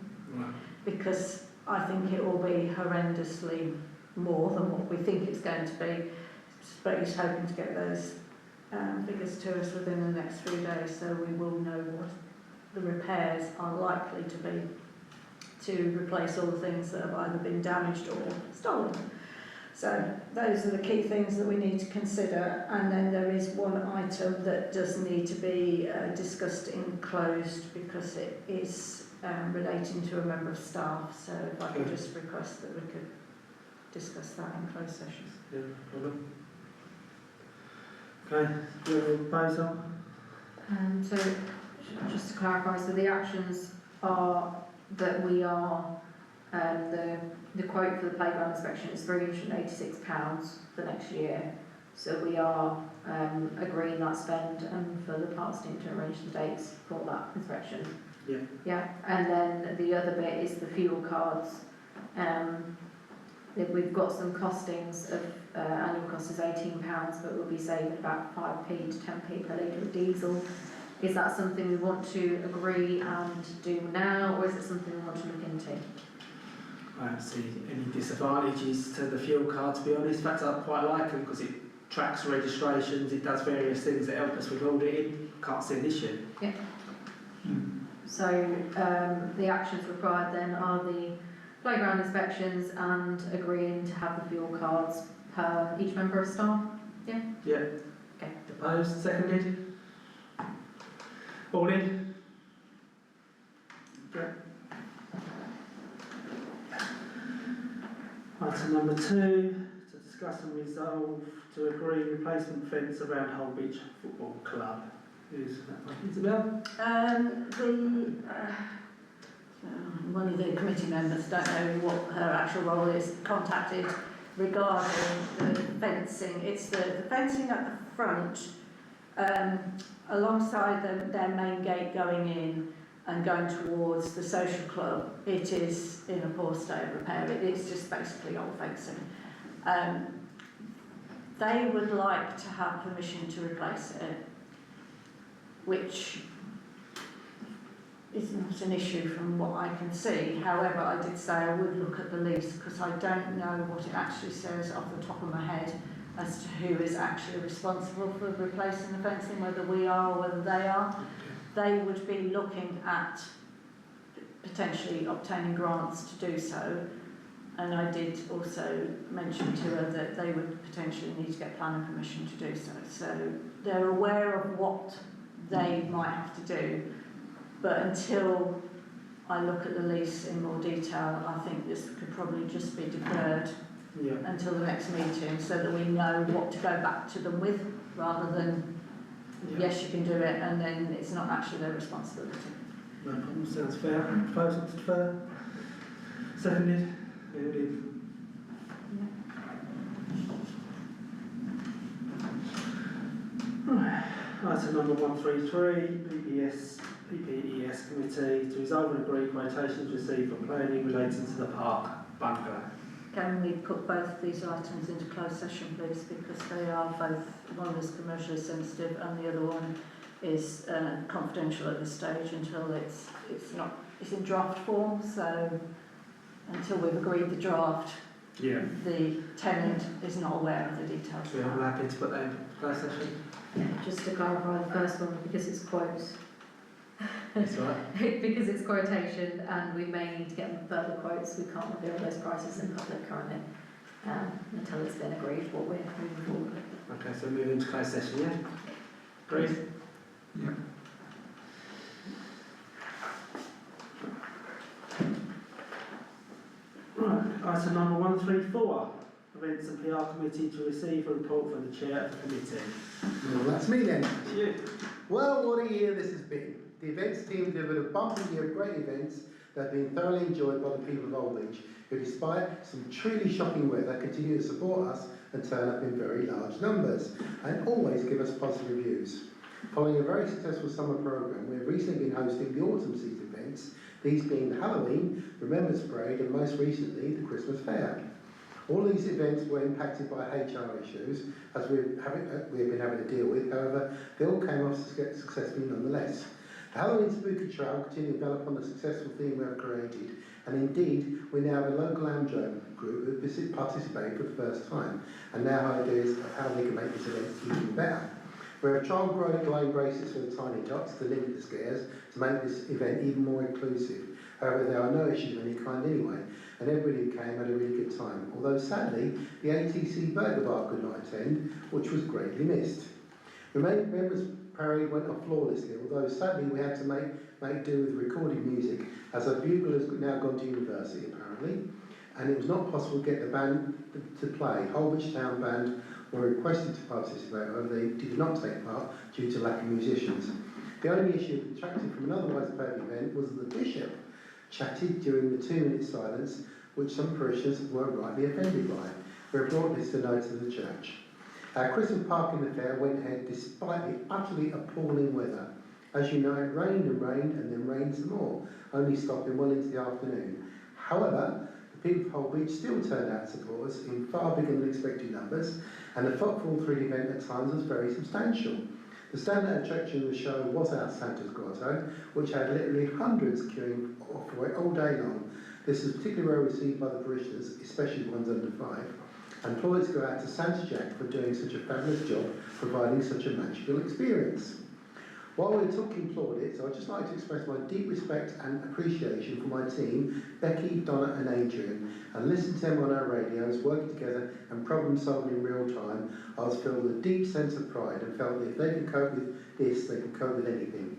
Speaker 6: because I think it will be horrendously more than what we think it's going to be, but he's hoping to get those figures to us within the next 3 days, so we will know what the repairs are likely to be to replace all the things that have either been damaged or stolen. So those are the key things that we need to consider, and then there is one item that does need to be discussed in closed because it is relating to a member of staff, so if I could just request that we could discuss that in closed session.
Speaker 1: Yeah, no problem. Okay, do you have a proposal?
Speaker 4: So, just to clarify, so the actions are that we are, the quote for the playground inspection is £386 for next year. So we are agreeing that spend and for the parks team to arrange the dates for that inspection.
Speaker 1: Yeah.
Speaker 4: Yeah, and then the other bit is the fuel cards. We've got some costings of annual cost is £18, but we'll be saving about 5p to 10p per litre of diesel. Is that something we want to agree and do now, or is it something we want to look into?
Speaker 1: I don't see any disadvantages to the fuel card, to be honest. In fact, I quite like them because it tracks registrations, it does various things that help us with auditing. Can't see an issue.
Speaker 4: Yeah. So the actions required then are the playground inspections and agreeing to have the fuel cards per each member of staff. Yeah?
Speaker 1: Yeah.
Speaker 4: Okay.
Speaker 1: Opposed? Seconded? All in? Okay. Item number 2, to discuss and resolve to agree replacement fence around Holbeach Football Club. Who's that one? Isabel?
Speaker 6: One of the committee members, don't know what her actual role is, contacted regarding the fencing. It's the fencing at the front, alongside their main gate going in and going towards the social club. It is in a poor state of repair. It's just basically old fencing. They would like to have permission to replace it, which is not an issue from what I can see. However, I did say I would look at the lease because I don't know what it actually says off the top of my head as to who is actually responsible for replacing the fencing, whether we are or whether they are. They would be looking at potentially obtaining grants to do so, and I did also mention to her that they would potentially need to get planning permission to do so. So they're aware of what they might have to do, but until I look at the lease in more detail, I think this could probably just be deferred until the next meeting so that we know what to go back to them with, rather than yes, you can do it, and then it's not actually their responsibility.
Speaker 1: No problem, sounds fair. Proposal to defer? Seconded? Right. Item number 133, PPES Committee to resolve and agree quotations received for planning relating to the park bungalow.
Speaker 6: Can we put both of these items into closed session, please, because they are both, one is commercially sensitive and the other one is confidential at this stage until it's in draft form. So until we've agreed the draft, the tenant is not aware of the details.
Speaker 1: So I'm happy to put that in closed session.
Speaker 4: Yeah, just to clarify the first one, because it's quotes.
Speaker 1: That's right.
Speaker 4: Because it's quotation and we may need to get further quotes, we can't reveal those prices in public currently until it's been agreed what we're moving forward with.
Speaker 1: Okay, so move into closed session, yeah? Agreed?
Speaker 7: Yeah.
Speaker 1: Right, item number 134. Events and PR Committee to receive a report from the Chair of the Committee.
Speaker 8: Well, that's me then.
Speaker 1: It's you.
Speaker 8: Well, what a year this has been. The events team delivered a bumping year of great events that have been thoroughly enjoyed by the people of Old Beach, who despite some truly shocking weather continue to support us and turn up in very large numbers and always give us positive reviews. Following a very successful summer programme, we have recently been hosting the autumn season events, these being the Halloween, Remembrance Parade and most recently the Christmas Fair. All these events were impacted by HR issues, as we have been having to deal with. However, they all came off successfully nonetheless. The Halloween Spooky Trail continued to develop on the successful theme we have created, and indeed, we now have a local Amdro group who participate for the first time, and now have ideas of how they can make this event even better. We have child glowing bracelets for the tiny tots to limit the scares, to make this event even more inclusive. However, there are no issues of any kind anyway, and everybody who came had a really good time. Although sadly, the ATC Burger Bar could not attend, which was greatly missed. The Remembrance Parade went off flawlessly, although sadly we had to make do with recorded music, as our bugle has now gone to university apparently, and it was not possible to get the band to play. Holbridge Town Band were requested to participate, however they did not take part due to lack of musicians. The only issue that detracted from an otherwise perfect event was that the Bishop chatted during the 2-minute silence, which some parishioners were rightly offended by. We have brought this to notice of the church. Our Christmas park in the fair went ahead despite the utterly appalling weather. As you know, it rained and then rained some more, only stopping well into the afternoon. However, the people of Old Beach still turned out to support us in far bigger than expected numbers, and the footfall through the event at times was very substantial. The standout attraction of the show was our Santa's Grotto, which had literally hundreds queuing off all day long. This was particularly well received by the parishioners, especially the ones under 5. And plaudits go out to Santa Jack for doing such a fabulous job, providing such a magical experience. While we're talking plaudits, I'd just like to express my deep respect and appreciation for my team, Becky, Donna and Adrian, and listening to them on our radios, working together and problem solving in real time. I was filled with a deep sense of pride and felt that if they could cope with this, they could cope with anything.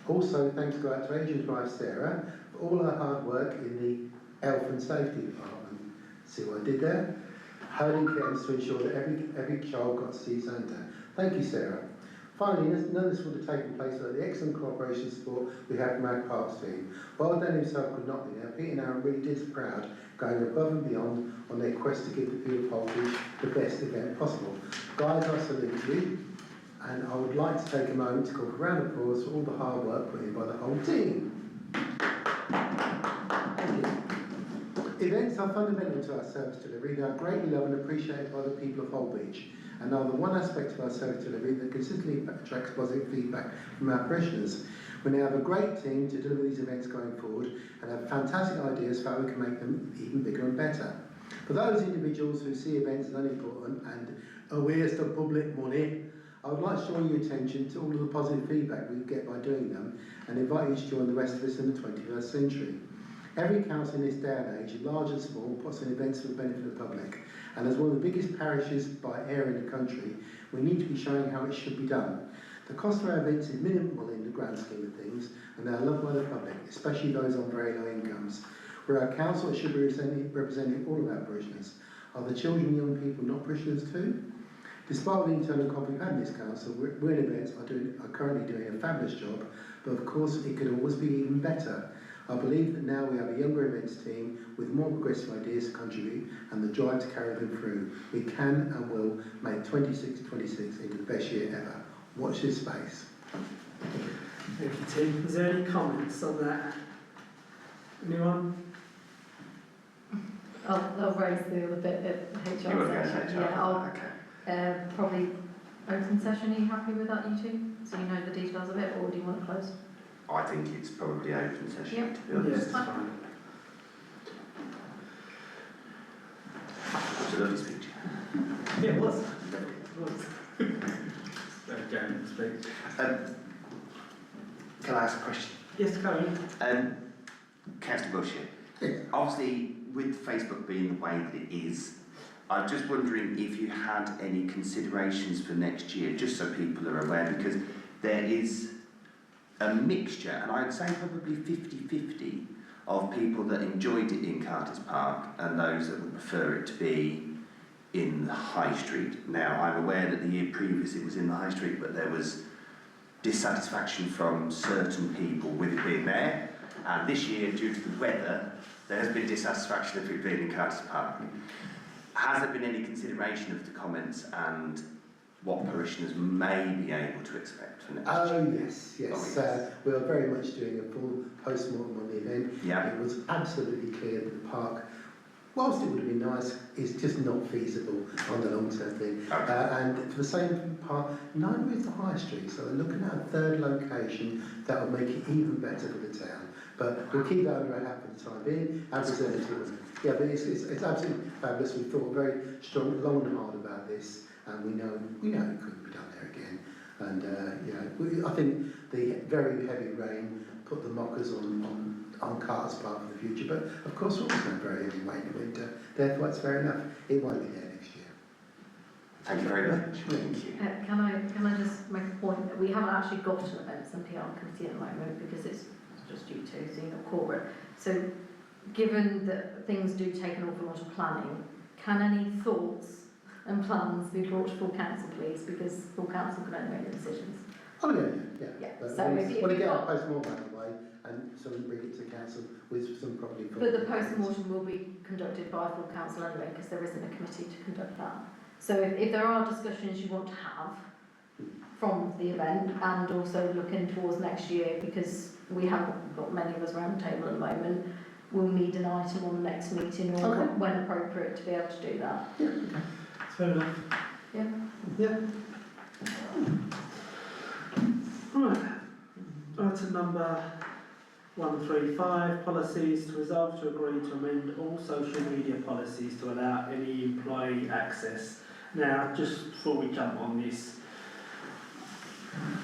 Speaker 8: Also, thanks go out to Adrian's wife Sarah for all her hard work in the health and safety department. See what I did there? Holding curtains to ensure that every child got to see Santa. Thank you, Sarah. Finally, none of this would have taken place without the excellent cooperation and support we have from our parks team. While Dan himself could not be there, Pete and Aaron really did proud, going above and beyond on their quest to give the people of Holbridge the best event possible. Guys, I salute you, and I would like to take a moment to call for a round of applause for all the hard work put in by the whole team. Thank you. Events are fundamental to our service delivery. They are greatly loved and appreciated by the people of Holbridge, and are the one aspect of our service delivery that consistently attracts positive feedback from our parishioners. We now have a great team to deliver these events going forward and have fantastic ideas for how we can make them even bigger and better. For those individuals who see events as unimportant and a waste of public money, I would like to draw your attention to all of the positive feedback we get by doing them and invite you to join the rest of us in the 21st century. Every council in this day and age, large and small, puts on events for the benefit of the public. And as one of the biggest parishes by area in the country, we need to be showing how it should be done. The cost of our events is minimal in the grand scheme of things, and they are loved by the public, especially those on very low incomes. We're a council that should be representing all of our parishioners. Are the children and young people not parishioners too? Despite the internal conflict we've had in this council, we in events are currently doing a fabulous job, but of course it could always be even better. I believe that now we have a younger events team with more progressive ideas to contribute and the drive to carry them through. We can and will make 26 into the best year ever. Watch this space.
Speaker 1: Thank you, Tim. Is there any comments on that? Anyone?
Speaker 4: I'll raise the other bit at HR
Speaker 2: You want to go
Speaker 4: session.
Speaker 2: to HR?
Speaker 4: Yeah, I'll
Speaker 2: Okay.
Speaker 4: probably open session. Are you happy with that, you two? So you know the details of it, or do you want to close?
Speaker 2: I think it's probably open session,
Speaker 4: Yep.
Speaker 2: to be honest.
Speaker 1: Yes, it's fine.
Speaker 2: It's a lovely speech.
Speaker 1: Yeah, it was. It was. Very generous speech.
Speaker 2: Can I ask a question?
Speaker 1: Yes, Karen.
Speaker 2: Councillor Bushey, obviously with Facebook being the way that it is, I'm just wondering if you had any considerations for next year, just so people are aware, because there is a mixture, and I'd say probably 50-50, of people that enjoyed it in Carter's Park and those that would prefer it to be in the High Street. Now, I'm aware that the year previous it was in the High Street, but there was dissatisfaction from certain people with it being there. And this year, due to the weather, there has been dissatisfaction of it being in Curtis Park. Has there been any consideration of the comments and what parishioners may be able to expect for next year?
Speaker 8: Oh yes, yes.
Speaker 2: Oh, yes.
Speaker 8: We are very much doing a full post-mortem on the event.
Speaker 2: Yeah.
Speaker 8: It was absolutely clear that the park, whilst it would have been nice, is just not feasible on the long-term thing.
Speaker 2: Okay.
Speaker 8: And for the same part, neither is the High Street. So we're looking at a third location that will make it even better for the town. But we'll keep that under our hat for the time being and preserve it. Yeah, but it's absolutely fabulous. We thought very strong, long and hard about this, and we know it couldn't be done there again. And I think the very heavy rain put the mockers on Carter's Park for the future. But of course, we're always going very heavy rain in winter. Therefore, it's fair enough. It won't be there next year.
Speaker 2: Thank you very much. Thank you.
Speaker 4: Can I just make a point that we haven't actually got an events and PR committee at the moment because it's just due to seeing a corporate. So, given that things do take an awful lot of planning, can any thoughts and plans be brought to full council, please? Because full council can only make the decisions.
Speaker 8: Oh yeah.
Speaker 4: Yeah.
Speaker 8: But
Speaker 4: So
Speaker 8: we
Speaker 4: if
Speaker 8: want to
Speaker 4: you've
Speaker 8: get our
Speaker 4: got-
Speaker 8: post-mortem out of the way and sort of bring it to council with some properly.
Speaker 4: But the post-mortem will be conducted by full council anyway, because there isn't a committee to conduct that. So if there are discussions you want to have from the event and also looking towards next year, because we haven't got many of us around the table at the moment, we'll need an item on the next meeting or
Speaker 8: Okay.
Speaker 4: when appropriate to be able to do that.
Speaker 8: Yeah, okay.
Speaker 1: It's fair enough.
Speaker 4: Yeah.
Speaker 1: Yeah. Right. Item number 135, policies to resolve to agree to amend all social media policies to allow any employee access. Now, just before we jump on this,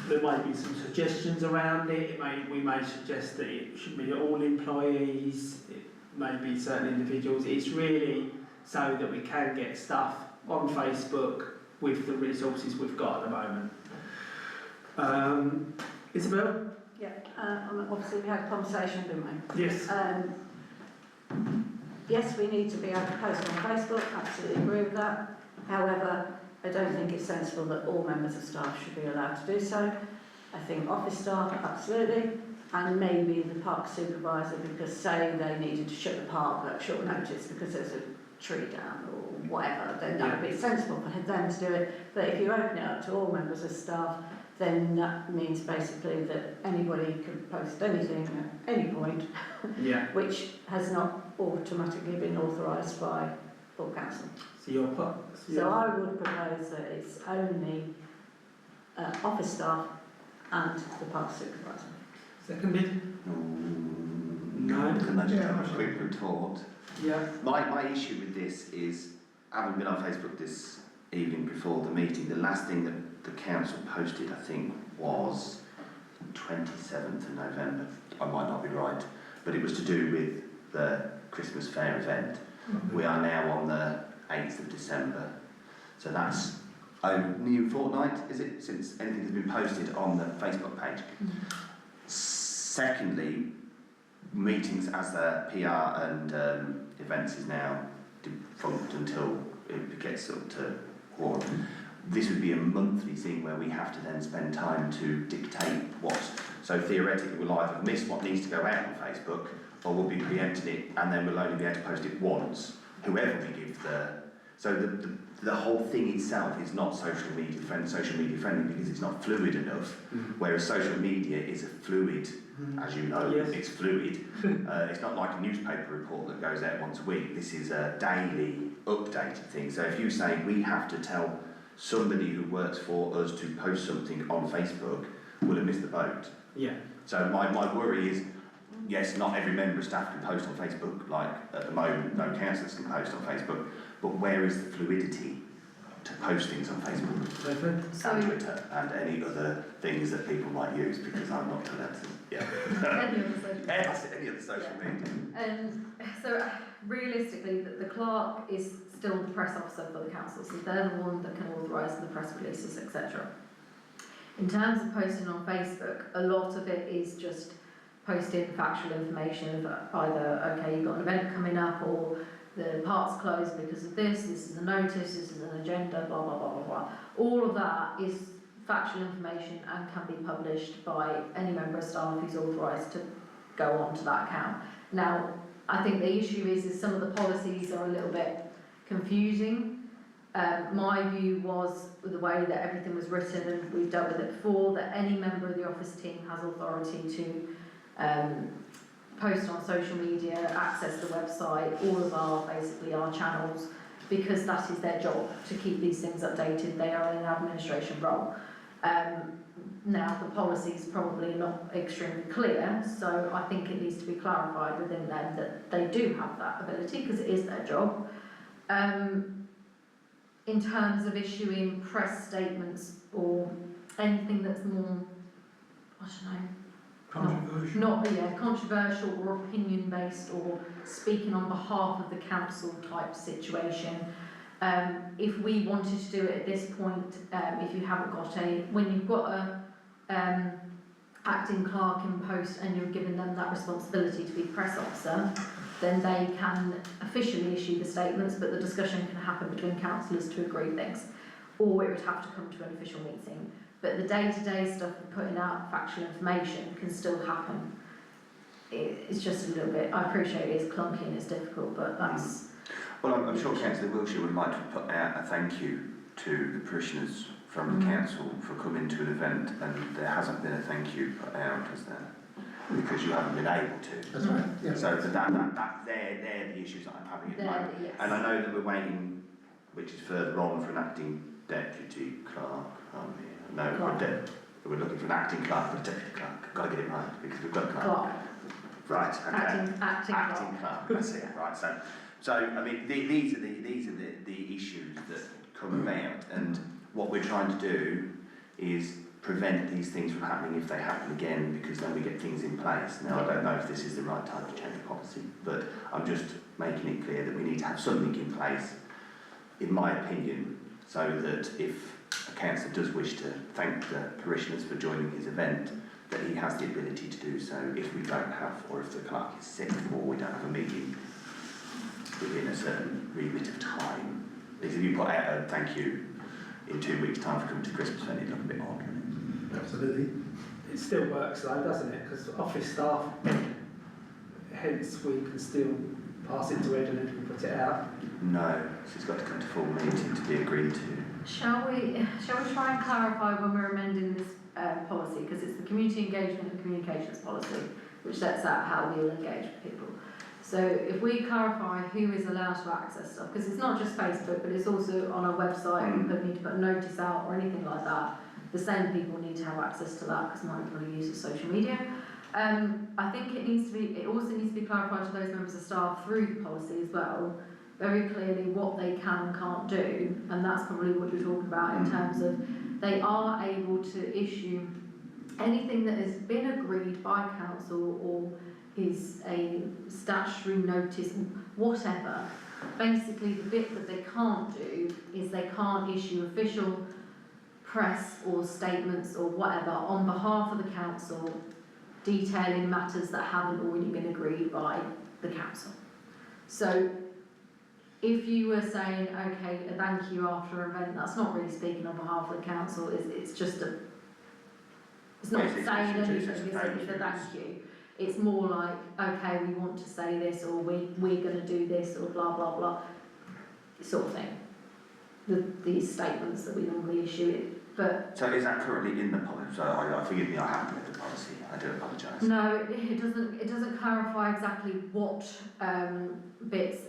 Speaker 1: there might be some suggestions around it. We may suggest that it should be all employees, it may be certain individuals. It's really so that we can get stuff on Facebook with the resources we've got at the moment. Isabel?
Speaker 6: Yeah, obviously we had a conversation, didn't we?
Speaker 1: Yes.
Speaker 6: Yes, we need to be able to post on Facebook, absolutely agree with that. However, I don't think it's sensible that all members of staff should be allowed to do so. I think office staff, absolutely, and maybe the park supervisor, because say they needed to shut the park at short notice because there's a tree down or whatever, then that would be sensible for them to do it. But if you open it up to all members of staff, then that means basically that anybody can post anything at any point,
Speaker 1: Yeah.
Speaker 6: which has not automatically been authorised by full council.
Speaker 1: So you're put.
Speaker 6: So I would propose that it's only office staff and the park supervisor.
Speaker 1: Seconded?
Speaker 2: No. Can I just
Speaker 7: Yeah,
Speaker 2: have a quick retort?
Speaker 1: Yeah.
Speaker 2: My issue with this is, having been on Facebook this evening before the meeting, the last thing that the council posted, I think, was 27th of November. I might not be right, but it was to do with the Christmas fair event. We are now on the 8th of December, so that's a new fortnight, is it, since anything has been posted on the Facebook page. Secondly, meetings as the PR and events is now defunct until it gets up to quorum. This would be a monthly thing where we have to then spend time to dictate what. So theoretically, we'll either miss what needs to go out on Facebook, or we'll be preempting it, and then we'll only be able to post it once. Whoever we give the. So the whole thing itself is not social media friendly because it's not fluid enough. Whereas social media is a fluid, as you know,
Speaker 1: Yes.
Speaker 2: it's fluid. It's not like a newspaper report that goes out once a week. This is a daily updated thing. So if you say we have to tell somebody who works for us to post something on Facebook, we'll have missed the boat.
Speaker 1: Yeah.
Speaker 2: So my worry is, yes, not every member of staff can post on Facebook, like at the moment, no councillors can post on Facebook, but where is the fluidity to post things on Facebook and Twitter and any other things that people might use, because I'm not allowed to, any other social media.
Speaker 4: So realistically, the clerk is still the press officer for the council, so they're the one that can authorise the press releases, etc. In terms of posting on Facebook, a lot of it is just posting factual information of either, okay, you've got an event coming up, or the park's closed because of this is a notice, this is an agenda, blah, blah, blah, blah, blah. All of that is factual information and can be published by any member of staff who's authorised to go onto that account. Now, I think the issue is some of the policies are a little bit confusing. My view was, with the way that everything was written, and we've dealt with it before, that any member of the office team has authority to post on social media, access the website, all of our channels, because that is their job, to keep these things updated. They are in an administration role. Now, the policy is probably not extremely clear, so I think it needs to be clarified within them that they do have that ability, because it is their job. In terms of issuing press statements or anything that's more, I don't know, controversial or opinion based or speaking on behalf of the council type situation. If we wanted to do it at this point, if you haven't got when you've got a acting clerk in post and you're giving them that responsibility to be press officer, then they can officially issue the statements, but the discussion can happen between councillors to agree things, or it would have to come to an official meeting. But the day-to-day stuff of putting out factual information can still happen. It's just a little bit, I appreciate it is clunky and it's difficult, but that's...
Speaker 2: Well, I'm sure Councillor Wiltshire would like to put out a thank you to the parishioners from the council for coming to an event, and there hasn't been a thank you put out, has there? Because you haven't been able to.
Speaker 8: That's right, yeah.
Speaker 2: So they're the issues that I'm having at the moment.
Speaker 4: Yes.
Speaker 2: And I know that we're waiting, which is further on, for an acting deputy clerk, aren't we? No, we're looking for an acting clerk and a deputy clerk. Got to get it right, because we've got a clerk. Right, okay. Acting clerk, that's it, right. So I mean, these are the issues that come about, and what we're trying to do is prevent these things from happening if they happen again, because then we get things in place. Now, I don't know if this is the right time to change policy, but I'm just making it clear that we need to have something in place, in my opinion, so that if a councillor does wish to thank the parishioners for joining his event, that he has the ability to do so if we don't have, or if the clerk is sick, or we don't have a meeting within a certain remit of time. Because if you put out a thank you in 2 weeks' time for coming to Christmas, then it'd look a bit odd, wouldn't it?
Speaker 8: Absolutely.
Speaker 1: It still works though, doesn't it? Because office staff, hence we can still pass it to Ed and Ed can put it out.
Speaker 2: No, she's got to come to full meeting to be agreed to.
Speaker 4: Shall we try and clarify when we're amending this policy, because it's the community engagement and communications policy which sets out how we'll engage with people. So if we clarify who is allowed to access stuff, because it's not just Facebook, but it's also on our website, we need to put a notice out or anything like that, the same people need to have access to that, because not everybody uses social media. I think it also needs to be clarified to those members of staff through the policy as well, very clearly what they can and can't do, and that's probably what you're talking about in terms of they are able to issue anything that has been agreed by council or is a statutory notice, whatever. Basically, the bit that they can't do is they can't issue official press or statements or whatever on behalf of the council detailing matters that haven't already been agreed by the council. So if you were saying, okay, a thank you after an event, that's not really speaking on behalf of the council, it's just a, it's not saying anything, it's a thank you. It's more like, okay, we want to say this, or we're going to do this, or blah, blah, blah, sort of thing. These statements that we normally issue. But
Speaker 2: so is that currently in the policy? So I forgive me, I haven't read the policy. I do apologise.
Speaker 4: No, it doesn't clarify exactly what bits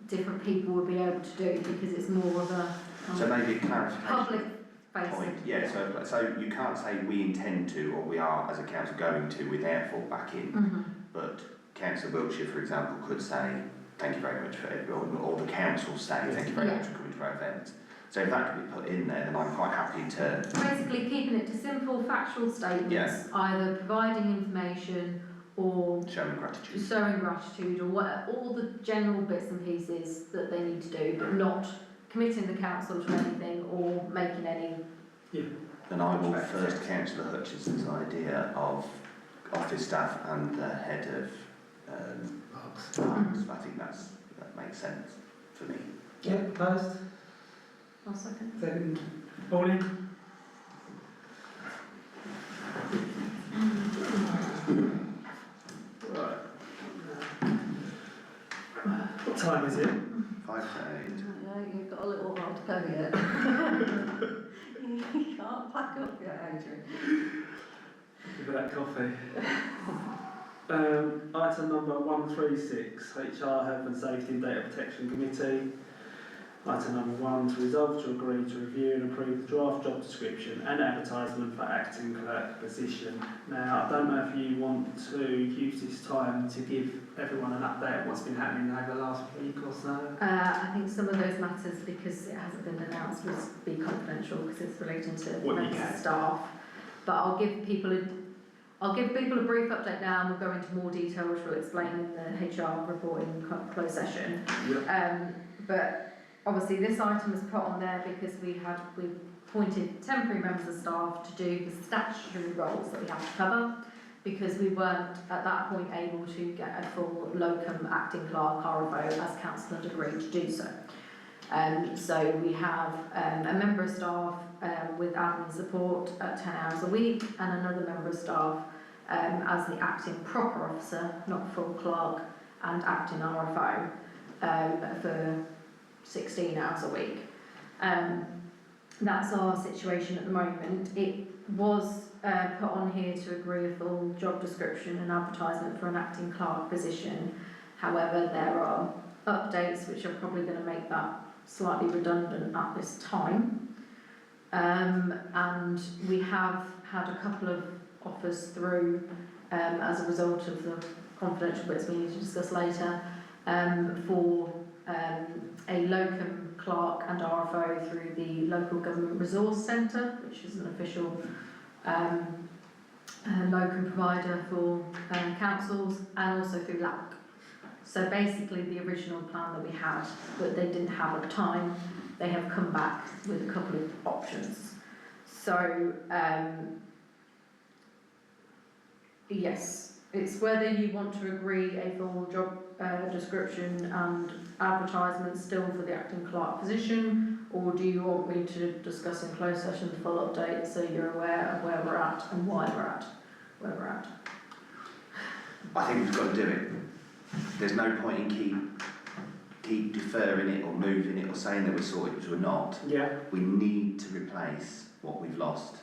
Speaker 4: different people would be able to do, because it's more of a
Speaker 2: so maybe a clarification
Speaker 4: public
Speaker 2: point.
Speaker 4: facing.
Speaker 2: Yeah, so you can't say we intend to, or we are as a council going to, without fall back in. But Councillor Wiltshire, for example, could say thank you very much for everyone, or the council say thank you very much for coming to our event. So if that can be put in there, then I'm quite happy to...
Speaker 4: Basically keeping it to simple factual statements, either providing information or
Speaker 2: showing gratitude
Speaker 4: or what, all the general bits and pieces that they need to do, but not committing the council to anything or making any...
Speaker 2: Then I will first Councillor Hutchinson's idea of office staff and the head of parks. I think that's That makes sense for me.
Speaker 1: Yeah, opposed?
Speaker 4: I'll second.
Speaker 1: Second. Pauline? Right. What time is it?
Speaker 2: 5 to 8.
Speaker 6: Yeah, you've got a little while to go yet. You can't pack up yet, Adrian.
Speaker 1: Give her that coffee. Item number 136, HR Health and Safety and Data Protection Committee. Item number 1, to resolve to agree to review and approve the draft job description and advertisement for acting clerk position. Now, I don't know if you want to use this time to give everyone an update on what's been happening over the last week or so.
Speaker 4: I think some of those matters, because it hasn't been announced, will be confidential because it's relating to members of staff. But I'll give people a brief update now, and we'll go into more detail, which we'll explain in the HR report in closed session.
Speaker 1: Yep.
Speaker 4: But obviously, this item was put on there because we appointed temporary members of staff to do the statutory roles that we have to cover, because we weren't at that point able to get a full locum acting clerk RFO as council had agreed to do so. So we have a member of staff with admin support at 10 hours a week, and another member of staff as the acting proper officer, not full clerk, and acting RFO for 16 hours a week. That's our situation at the moment. It was put on here to agree a full job description and advertisement for an acting clerk position. However, there are updates which are probably going to make that slightly redundant at this time. And we have had a couple of offers through as a result of the confidential bits we need to discuss later for a locum clerk and RFO through the Local Government Resource Centre, which is an official locum provider for councils, and also through LAC. So basically the original plan that we had, but they didn't have at the time, they have come back with a couple of options. So yes, it's whether you want to agree a full job description and advertisement still for the acting clerk position, or do you want me to discuss in closed session the full update so you're aware of where we're at and why where we're at?
Speaker 2: I think we've got to do it. There's no point in keep deferring it or moving it or saying that we're sorted because we're not.
Speaker 1: Yeah.
Speaker 2: We need to replace what we've lost.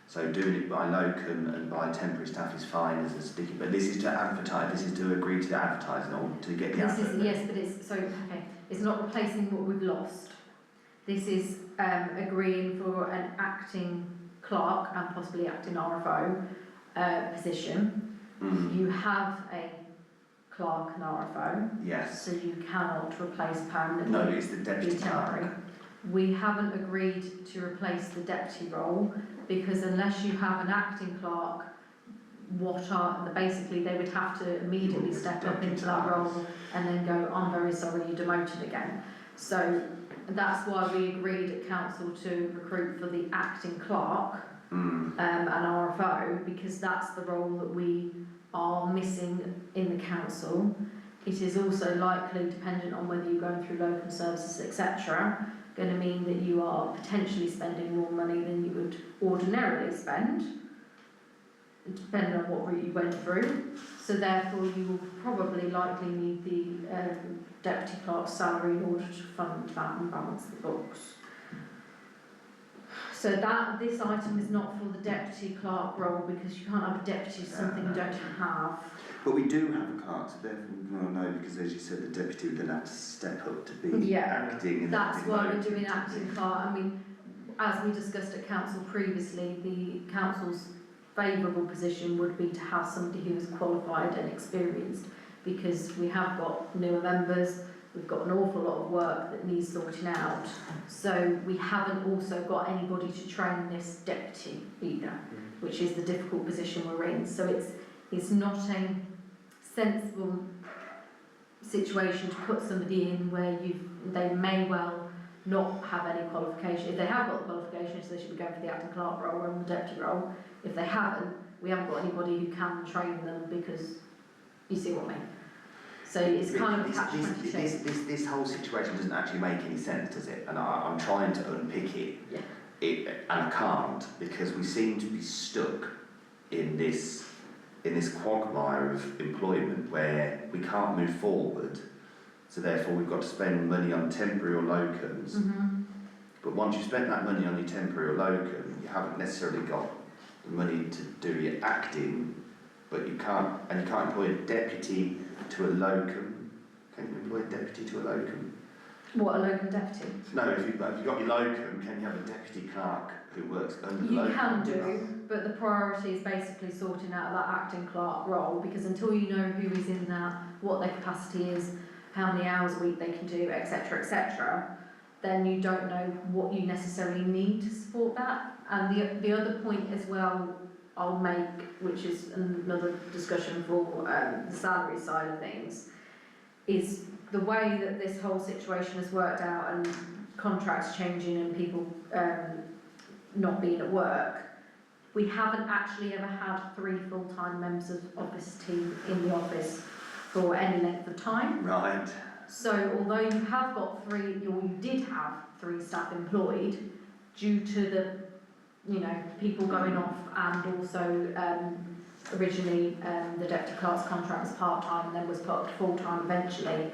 Speaker 2: So doing it by locum and by temporary staff is fine as a sticky, but this is to advertise, this is to agree to the advertising or to get the advert.
Speaker 4: Yes, but it's, so, okay, it's not replacing what we've lost. This is agreeing for an acting clerk and possibly acting RFO position. You have a clerk and RFO,
Speaker 2: Yes.
Speaker 4: so you cannot replace permanently.
Speaker 2: No, it's the deputy
Speaker 4: temporary.
Speaker 2: clerk.
Speaker 4: We haven't agreed to replace the deputy role because unless you have an acting clerk, basically they would have to immediately step up into that role and then go, I'm very sorry, you're demoted again. So that's why we agreed at council to recruit for the acting clerk and RFO, because that's the role that we are missing in the council. It is also likely, dependent on whether you're going through local services, etc., going to mean that you are potentially spending more money than you would ordinarily spend, depending on what route you went through. So therefore you will probably likely need the deputy clerk's salary in order to fund that and balance the books. So this item is not for the deputy clerk role, because you can't have a deputy for something you don't have.
Speaker 2: But we do have a clerk, so therefore we will know, because as you said, the deputy would then have to step up to be acting. And
Speaker 4: That's why we're doing acting clerk. I mean, as we discussed at council previously, the council's favourable position would be to have somebody who is qualified and experienced, because we have got newer members, we've got an awful lot of work that needs sorting out, so we haven't also got anybody to train this deputy either, which is the difficult position we're in. So it's not a sensible situation to put somebody in where they may well not have any qualification. If they have got the qualifications, they should be going for the acting clerk role or the deputy role. If they haven't, we haven't got anybody who can train them, because you see what I mean. So it's kind of a catch-22.
Speaker 2: This whole situation doesn't actually make any sense, does it? And I'm trying to unpick it.
Speaker 4: Yeah.
Speaker 2: And I can't, because we seem to be stuck in this quagmire of employment where we can't move forward, so therefore we've got to spend money on temporary or locums. But once you've spent that money on your temporary or locum, you haven't necessarily got the money to do your acting, but you can't employ a deputy to a locum. Can you employ a deputy to a locum?
Speaker 4: What, a locum deputy?
Speaker 2: No, if you've got your locum, can you have a deputy clerk who works under the
Speaker 4: You
Speaker 2: locum?
Speaker 4: can do, but the priority is basically sorting out that acting clerk role, because until you know who is in that, what their capacity is, how many hours a week they can do, etc., then you don't know what you necessarily need to support that. And the other point as well I'll make, which is another discussion for the salary side of things, is the way that this whole situation has worked out and contracts changing and people not being at work. We haven't actually ever had 3 full-time members of office team in the office for any length of time.
Speaker 2: Right.
Speaker 4: So although you have got 3, or you did have 3 staff employed, due to the, people going off, and also originally the deputy clerk's contract was part-time and then was put up to full-time eventually,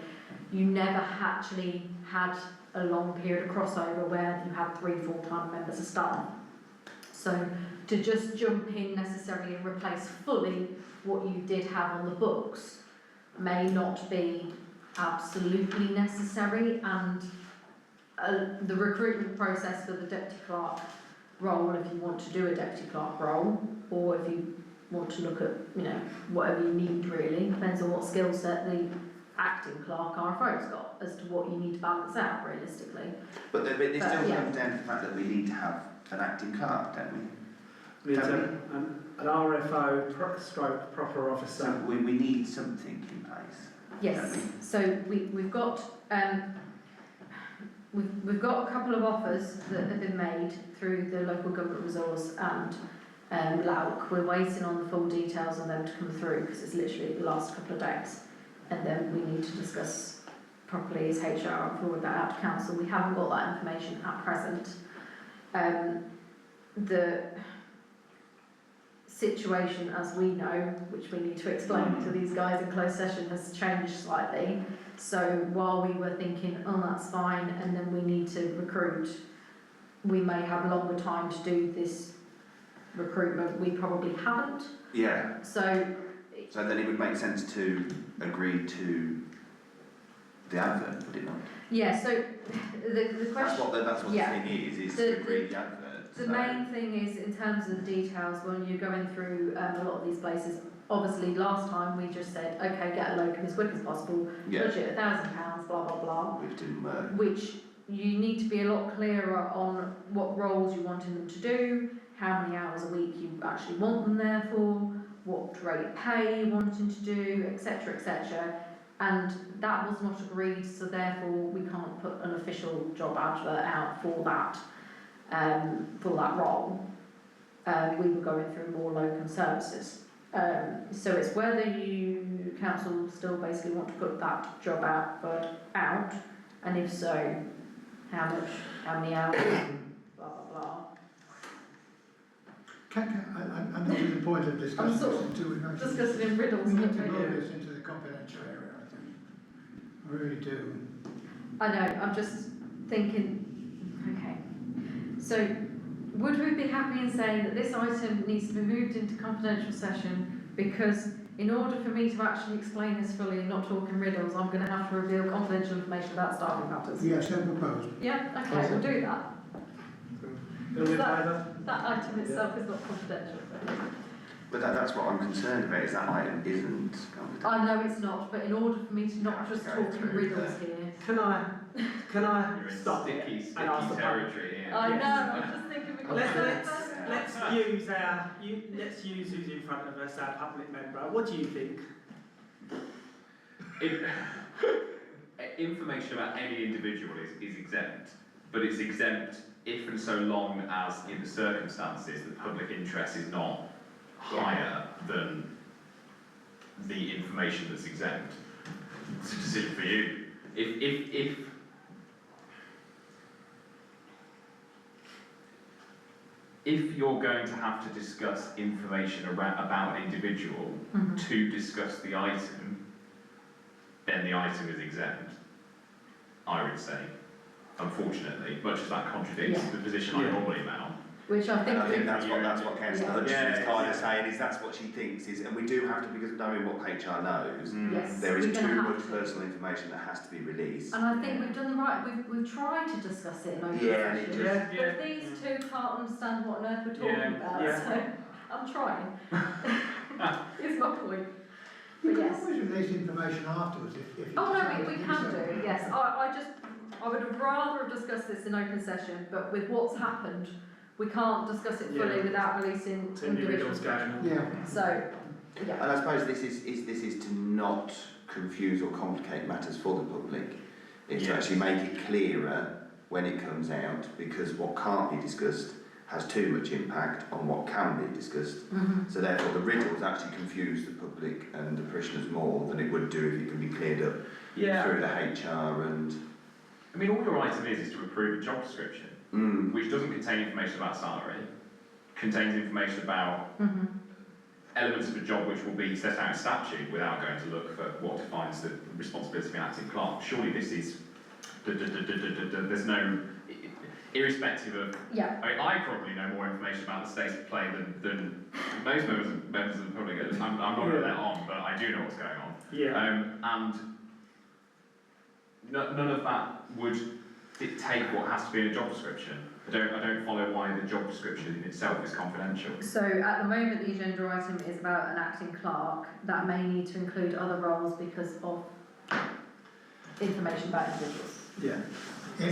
Speaker 4: you never actually had a long period of crossover where you had 3 full-time members of staff. So to just jump in necessarily and replace fully what you did have on the books may not be absolutely necessary, and the recruitment process for the deputy clerk role, if you want to do a deputy clerk role, or if you want to look at, whatever you need really, depends on what skill set the acting clerk RFO's got as to what you need to balance out realistically.
Speaker 2: But it still comes down to the fact that we need to have an acting clerk, don't we?
Speaker 1: We need an RFO stroke proper officer.
Speaker 2: So we need something in place.
Speaker 4: Yes, so we've got we've got a couple of offers that have been made through the local government resource and LAUC. We're waiting on the full details of them to come through, because it's literally the last couple of days, and then we need to discuss properly as HR and forward that out to council. We haven't got that information at present. The situation, as we know, which we need to explain to these guys in closed session, has changed slightly. So while we were thinking, oh, that's fine, and then we need to recruit, we may have longer time to do this recruitment. We probably haven't.
Speaker 2: Yeah.
Speaker 4: So
Speaker 2: then it would make sense to agree to the advert, would it not?
Speaker 4: yeah. So the question.
Speaker 2: That's what
Speaker 4: yeah.
Speaker 2: the thing is to agree the advert.
Speaker 4: The main thing is, in terms of the details, when you're going through a lot of these places, obviously last time we just said, okay, get a locum as quick as possible, budget £1,000, blah, blah, blah.
Speaker 2: Which didn't work.
Speaker 4: Which you need to be a lot clearer on what roles you're wanting them to do, how many hours a week you actually want them there for, what rate of pay you're wanting to do, etc., etc. And that was not agreed, so therefore we can't put an official job advert out for that role. We were going through more locum services. So it's whether you, council, still basically want to put that job advert out, and if so, how much, how many hours, blah, blah, blah.
Speaker 7: I know there's a point of discussion.
Speaker 4: I'm sort of discussing in riddles.
Speaker 7: We need to move this into the confidential area, I think. I really do.
Speaker 4: I know, I'm just thinking, okay. So, would we be happy in saying that this item needs to be moved into confidential session, because in order for me to actually explain this fully and not talk in riddles, I'm going to have to reveal confidential information about staffing matters?
Speaker 7: Yes, so proposed.
Speaker 4: Yeah, okay, we'll do that.
Speaker 1: That
Speaker 4: item itself is not confidential.
Speaker 2: But that's what I'm concerned about, is that item isn't confidential.
Speaker 4: I know it's not, but in order for me to not just talk in riddles here.
Speaker 1: Can I
Speaker 5: You're in
Speaker 1: stop it
Speaker 5: sticky
Speaker 1: and ask the
Speaker 5: territory here.
Speaker 4: I
Speaker 1: Yes.
Speaker 4: know, I'm just thinking we
Speaker 1: let's use who's in front of us, our public member. What do you think?
Speaker 5: Information about any individual is exempt, but it's exempt if and so long as, in the circumstances, the public interest is not higher than the information that's exempt. it's a decision for you. If you're going to have to discuss information about an individual to discuss the item, then the item is exempt, I would say. Unfortunately, much as that contradicts the position I normally mount.
Speaker 4: Which I think.
Speaker 2: And I think that's what Councillor Hutchinson is kind of
Speaker 5: Yeah.
Speaker 2: saying, is that's what she thinks is, and we do have to, because knowing what HR knows,
Speaker 4: Yes,
Speaker 2: there is
Speaker 4: we're gonna
Speaker 2: too
Speaker 4: have
Speaker 2: much
Speaker 4: to.
Speaker 2: personal information that has to be released.
Speaker 4: And I think we've done the right, we've tried to discuss it in open
Speaker 2: Yeah, and it
Speaker 4: session.
Speaker 2: just-
Speaker 4: But these two can't understand what on earth we're talking about,
Speaker 1: Yeah.
Speaker 4: so I'm trying. Is my point.
Speaker 7: You
Speaker 4: But
Speaker 7: can
Speaker 4: yes.
Speaker 7: always release information afterwards if you
Speaker 4: Oh
Speaker 7: decide
Speaker 4: no, we
Speaker 7: to do
Speaker 4: can
Speaker 7: so.
Speaker 4: do, yes. I would have rather have discussed this in open session, but with what's happened, we can't discuss it fully
Speaker 1: Yeah.
Speaker 4: without releasing
Speaker 1: To individuals
Speaker 4: individuals.
Speaker 1: going on.
Speaker 7: Yeah.
Speaker 4: So, yeah.
Speaker 2: And I suppose this is to not confuse or complicate matters for the public. It's to
Speaker 5: Yeah.
Speaker 2: actually make it clearer when it comes out, because what can't be discussed has too much impact on what can be discussed. So therefore the riddles actually confuse the public and the parishioners more than it would do if it can be cleared up through the HR and...
Speaker 5: I mean, all your item is to approve a job description, which doesn't contain information about salary, contains information about elements of a job which will be set out in statute without going to look for what defines the responsibility of an acting clerk. Surely this is, there's no, irrespective of,
Speaker 4: Yeah.
Speaker 5: I mean, I probably know more information about the state of play than most members of the public. I'm not going to let on, but I do know what's going on.
Speaker 1: Yeah.
Speaker 5: And none of that would dictate what has to be in a job description. I don't follow why the job description in itself is confidential.
Speaker 4: So at the moment, the agenda item is about an acting clerk. That may need to include other roles because of information about individuals.
Speaker 1: Yeah.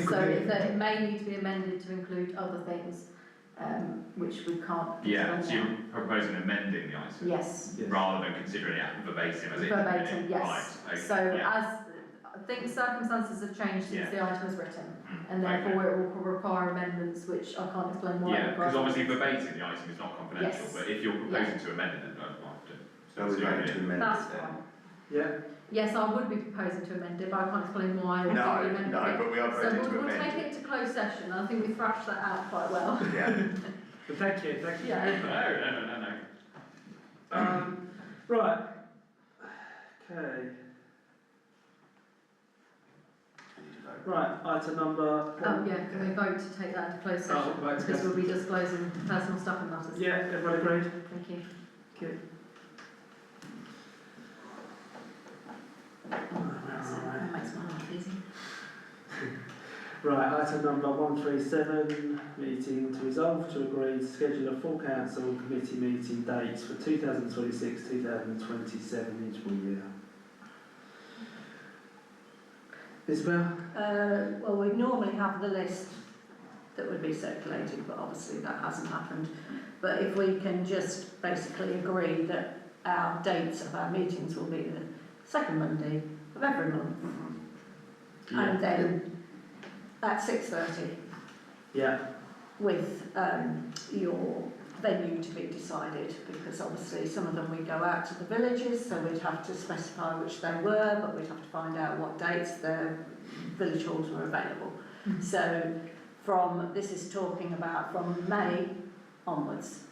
Speaker 4: So it may need to be amended to include other things, which we can't.
Speaker 5: Yeah, so you're proposing amending the item?
Speaker 4: Yes.
Speaker 5: Rather than considering it verbatim as it is.
Speaker 4: Verbatim, yes.
Speaker 5: Right, okay,
Speaker 4: So
Speaker 5: yeah.
Speaker 4: as, I think circumstances have changed since the item was written, and
Speaker 5: okay.
Speaker 4: therefore it will require amendments, which I can't explain why.
Speaker 5: Yeah, because obviously verbatim the item is not confidential,
Speaker 4: Yes.
Speaker 5: but if you're proposing to amend it, then
Speaker 2: So we're going to amend
Speaker 4: That's
Speaker 2: it then.
Speaker 4: fine.
Speaker 1: Yeah.
Speaker 4: Yes, I would be proposing to amend it, but I can't explain why or
Speaker 2: No,
Speaker 4: how we amend
Speaker 2: no,
Speaker 4: it.
Speaker 2: but we are
Speaker 4: So
Speaker 2: voting to
Speaker 4: we'll
Speaker 2: amend
Speaker 4: take
Speaker 2: it.
Speaker 4: it to closed session, I think we thrashed that out quite well.
Speaker 2: Yeah.
Speaker 1: But thank you.
Speaker 4: Yeah.
Speaker 5: No.
Speaker 1: Right. Okay. Right, item number one.
Speaker 4: Oh, yeah, can we vote to take that into closed
Speaker 1: Oh,
Speaker 4: session?
Speaker 1: right,
Speaker 4: Because we'll be disclosing personal stuff and matters.
Speaker 1: Yeah, everybody agreed?
Speaker 4: Thank you.
Speaker 1: Good.
Speaker 4: That makes my life easy.
Speaker 1: Right, item number 137, meeting to resolve to agree to schedule a full council committee meeting dates for 2026-2027 interval year. Isabel?
Speaker 6: Well, we normally have the list that would be circulated, but obviously that hasn't happened. But if we can just basically agree that our dates of our meetings will be the second Monday of every month, and then at 6:30,
Speaker 1: Yeah.
Speaker 6: with your venue to be decided, because obviously some of them we go out to the villages, so we'd have to specify which they were, but we'd have to find out what dates the village halls were available. So this is talking about from May onwards,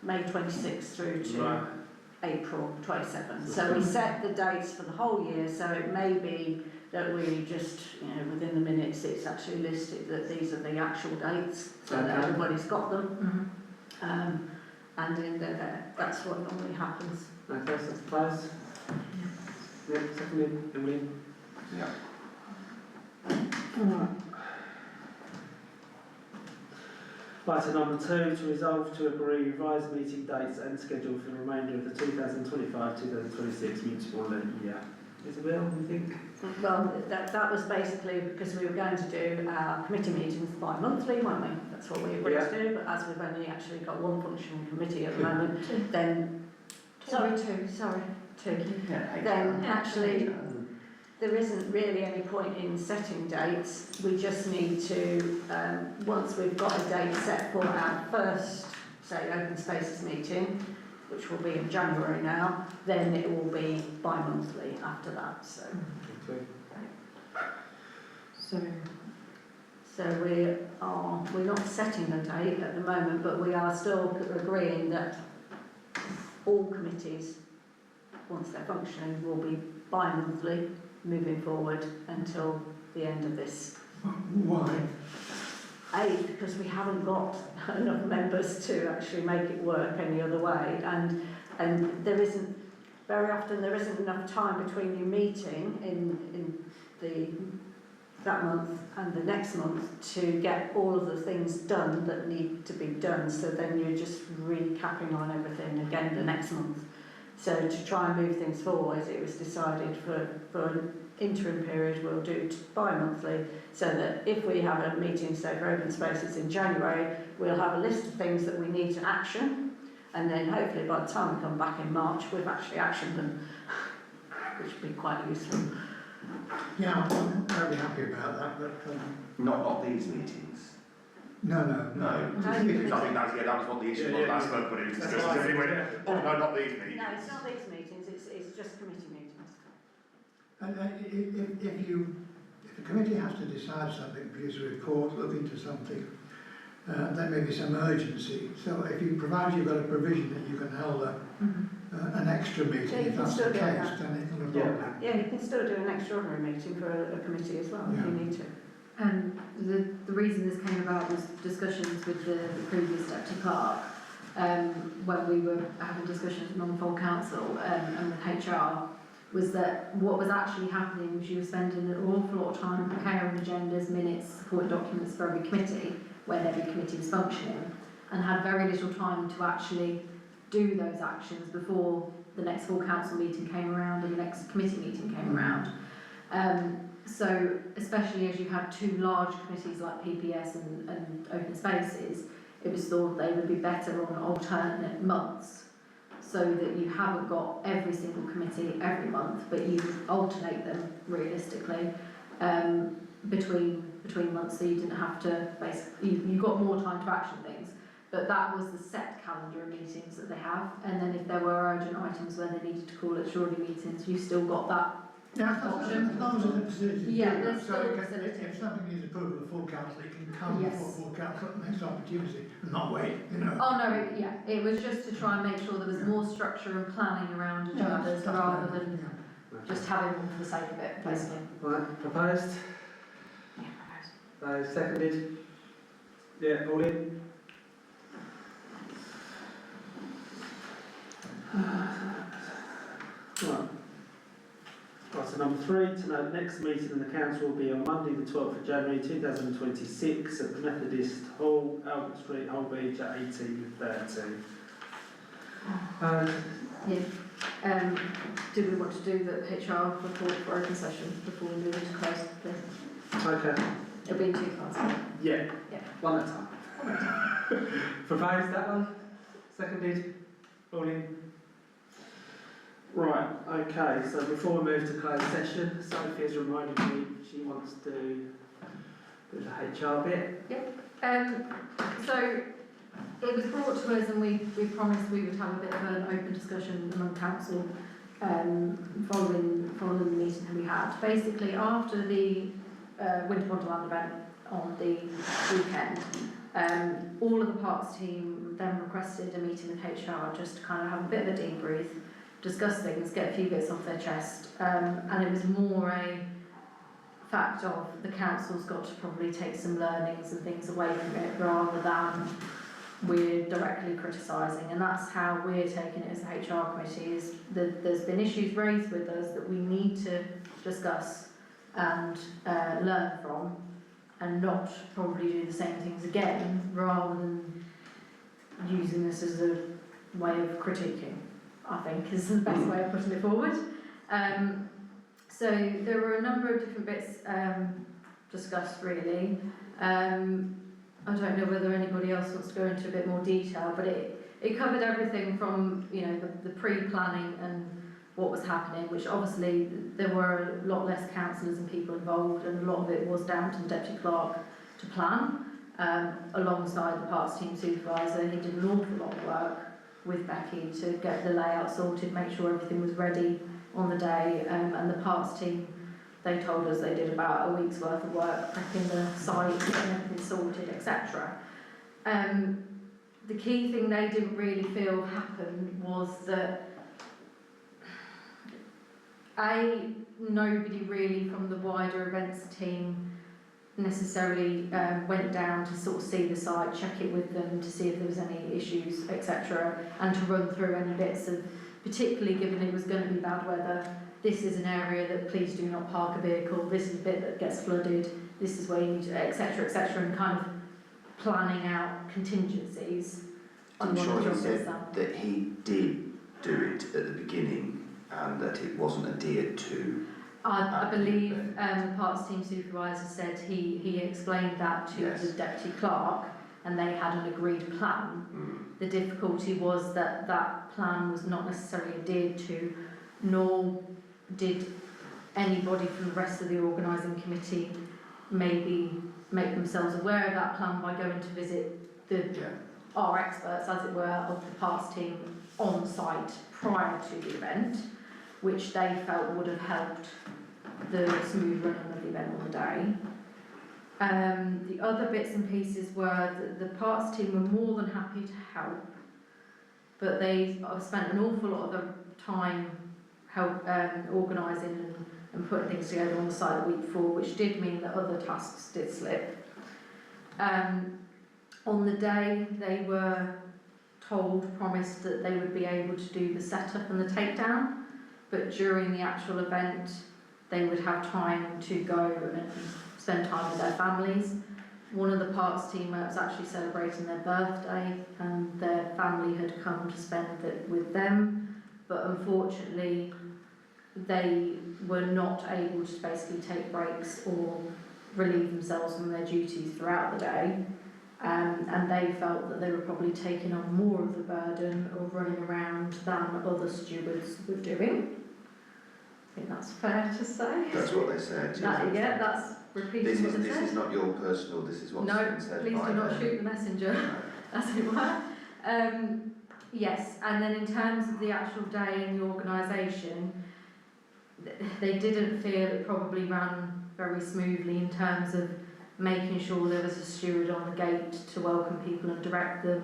Speaker 6: May 26th through to
Speaker 1: Right.
Speaker 6: April 27th. So we set the dates for the whole year, so it may be that we just, within the minutes it's actually listed that these are the actual dates, so that
Speaker 1: Okay.
Speaker 6: everybody's got them. And then they're there. That's what normally happens.
Speaker 1: Okay, so it's closed. Yeah, seconded, Emily.
Speaker 2: Yeah.
Speaker 1: Item number 2, to resolve to agree revised meeting dates and schedule for the remainder of the 2025-2026 municipal year. Isabel, what do you think?
Speaker 6: Well, that was basically because we were going to do our committee meetings bi-monthly, weren't we? That's what we agreed to do, but as we've only actually got one functioning committee at the moment, then... two. Then actually, there isn't really any point in setting dates. We just need to, once we've got a date set for our first, say, open spaces meeting, which will be in January now, then it will be bi-monthly after that, so. So we're not setting a date at the moment, but we are still agreeing that all committees, once they're functioning, will be bi-monthly moving forward until the end of this.
Speaker 7: Why?
Speaker 6: Because we haven't got enough members to actually make it work any other way, and there isn't, very often there isn't enough time between you meeting in that month and the next month to get all of the things done that need to be done, so then you're just recapping on everything again the next month. So to try and move things forward, it was decided for an interim period we'll do bi-monthly, so that if we have a meeting, say for open spaces in January, we'll have a list of things that we need to action, and then hopefully by the time we come back in March we've actually actioned them, which would be quite useful.
Speaker 7: Yeah, I'm very happy about that, but
Speaker 2: Not these meetings.
Speaker 7: no.
Speaker 2: No. I think that was what the issue was last month when it was discussed. Everybody went, oh no, not these meetings.
Speaker 6: No, it's not these meetings, it's just committee meetings.
Speaker 7: And if a committee has to decide something, produce a report, look into something, there may be some urgency. So if you provide you've got a provision that you can hold an extra meeting,
Speaker 6: Yeah, you
Speaker 7: if
Speaker 6: can
Speaker 7: that's
Speaker 6: still
Speaker 7: the
Speaker 6: do
Speaker 7: case,
Speaker 6: that.
Speaker 7: then it's not a problem.
Speaker 6: Yeah, you can still do an extraordinary meeting for a committee as well if you need to.
Speaker 4: And the reason this came about was discussions with the previous deputy clerk, when we were having discussions with non-full council and with HR, was that what was actually happening was you were spending an awful lot of time preparing agendas, minutes, supporting documents for every committee, when every committee was functioning, and had very little time to actually do those actions before the next full council meeting came around and the next committee meeting came around. So especially as you have two large committees like PPS and Open Spaces, it was thought they would be better on alternate months, so that you haven't got every single committee every month, but you alternate them realistically between months, so you didn't have to basically, you got more time to action things. But that was the set calendar of meetings that they have, and then if there were urgent items where they needed to call extraordinary meetings, you still got that.
Speaker 7: Yeah, as long as there's a facility to
Speaker 4: Yeah,
Speaker 7: do
Speaker 4: there's
Speaker 7: that.
Speaker 4: still
Speaker 7: So
Speaker 4: a
Speaker 7: it can,
Speaker 4: facility.
Speaker 7: if something needs approval of full council, it can come
Speaker 4: Yes.
Speaker 7: before full council at the next opportunity and not wait, you know.
Speaker 4: Oh no, it was just to try and make sure there was more structure and planning around agendas rather than just having one for the sake of it, basically.
Speaker 1: Right, proposed? Seconded? Yeah, all in? Right. Right, so number 3, to note next meeting in the council will be on Monday the 12th of January 2026 at the Methodist Hall, Albert Street, Holbeach at 18:30.
Speaker 4: Do we want to do the HR report for open session before we move into closed, please?
Speaker 1: Okay.
Speaker 4: It'll be in 2 parts.
Speaker 1: Yeah.
Speaker 4: Yeah.
Speaker 1: One at a time. Proposed that one? Seconded? All in? Right, okay, so before we move to closed session, Sophie has reminded me she wants to do the HR bit.
Speaker 4: So it was brought to us and we promised we would have a bit of an open discussion among council following the meeting that we had. Basically, after the Winter Wonderland event on the weekend, all of the parks team then requested a meeting with HR just to kind of have a bit of a debrief, discuss things, get a few bits off their chest, and it was more a fact of the council's got to probably take some learnings and things away from it rather than we're directly criticising, and that's how we're taking it as a HR committee, is that there's been issues raised with us that we need to discuss and learn from, and not probably do the same things again rather than using this as a way of critiquing, I think is the best way of putting it forward. So there were a number of different bits discussed really. I don't know whether anybody else wants to go into a bit more detail, but it covered everything from, you know, the pre-planning and what was happening, which obviously there were a lot less councillors and people involved, and a lot of it was down to the deputy clerk to plan, alongside the parks team supervisor. He did an awful lot of work with Becky to get the layout sorted, make sure everything was ready on the day, and the parts team, they told us they did about a week's worth of work prepping the site, getting everything sorted, etc. The key thing they didn't really feel happened was that nobody really from the wider events team necessarily went down to sort of see the site, check it with them to see if there was any issues, etc., and to run through any bits of, particularly given it was going to be bad weather, this is an area that please do not park a vehicle, this is a bit that gets flooded, this is where you need to, etc., etc., and kind of planning out contingencies.
Speaker 2: I'm sure he said that he did do it at the beginning and that it wasn't adhered to.
Speaker 4: I believe the parts team supervisor said he explained that to
Speaker 2: Yes.
Speaker 4: the deputy clerk and they had an agreed plan. The difficulty was that that plan was not necessarily adhered to, nor did anybody from the rest of the organising committee maybe make themselves aware of that plan by going to visit our experts, as it were, of the parts team on site prior to the event, which they felt would have helped the smooth running of the event on the day. The other bits and pieces were that the parts team were more than happy to help, but they spent an awful lot of their time organising and putting things together on the site the week before, which did mean that other tasks did slip. On the day, they were promised that they would be able to do the setup and the takedown, but during the actual event, they would have time to go and spend time with their families. One of the parts team was actually celebrating their birthday, and their family had come to spend it with them, but unfortunately, they were not able to basically take breaks or relieve themselves from their duties throughout the day. And they felt that they were probably taking on more of the burden of running around than other stewards were doing. I think that's fair to say.
Speaker 2: That's what they said.
Speaker 4: Yeah, that's repeating what they said.
Speaker 2: This is not your personal, this is what's been said.
Speaker 4: No, please do not shoot the messenger, as it were. Yes, and then in terms of the actual day and the organisation, they didn't feel it probably ran very smoothly in terms of making sure there was a steward on the gate to welcome people and direct them.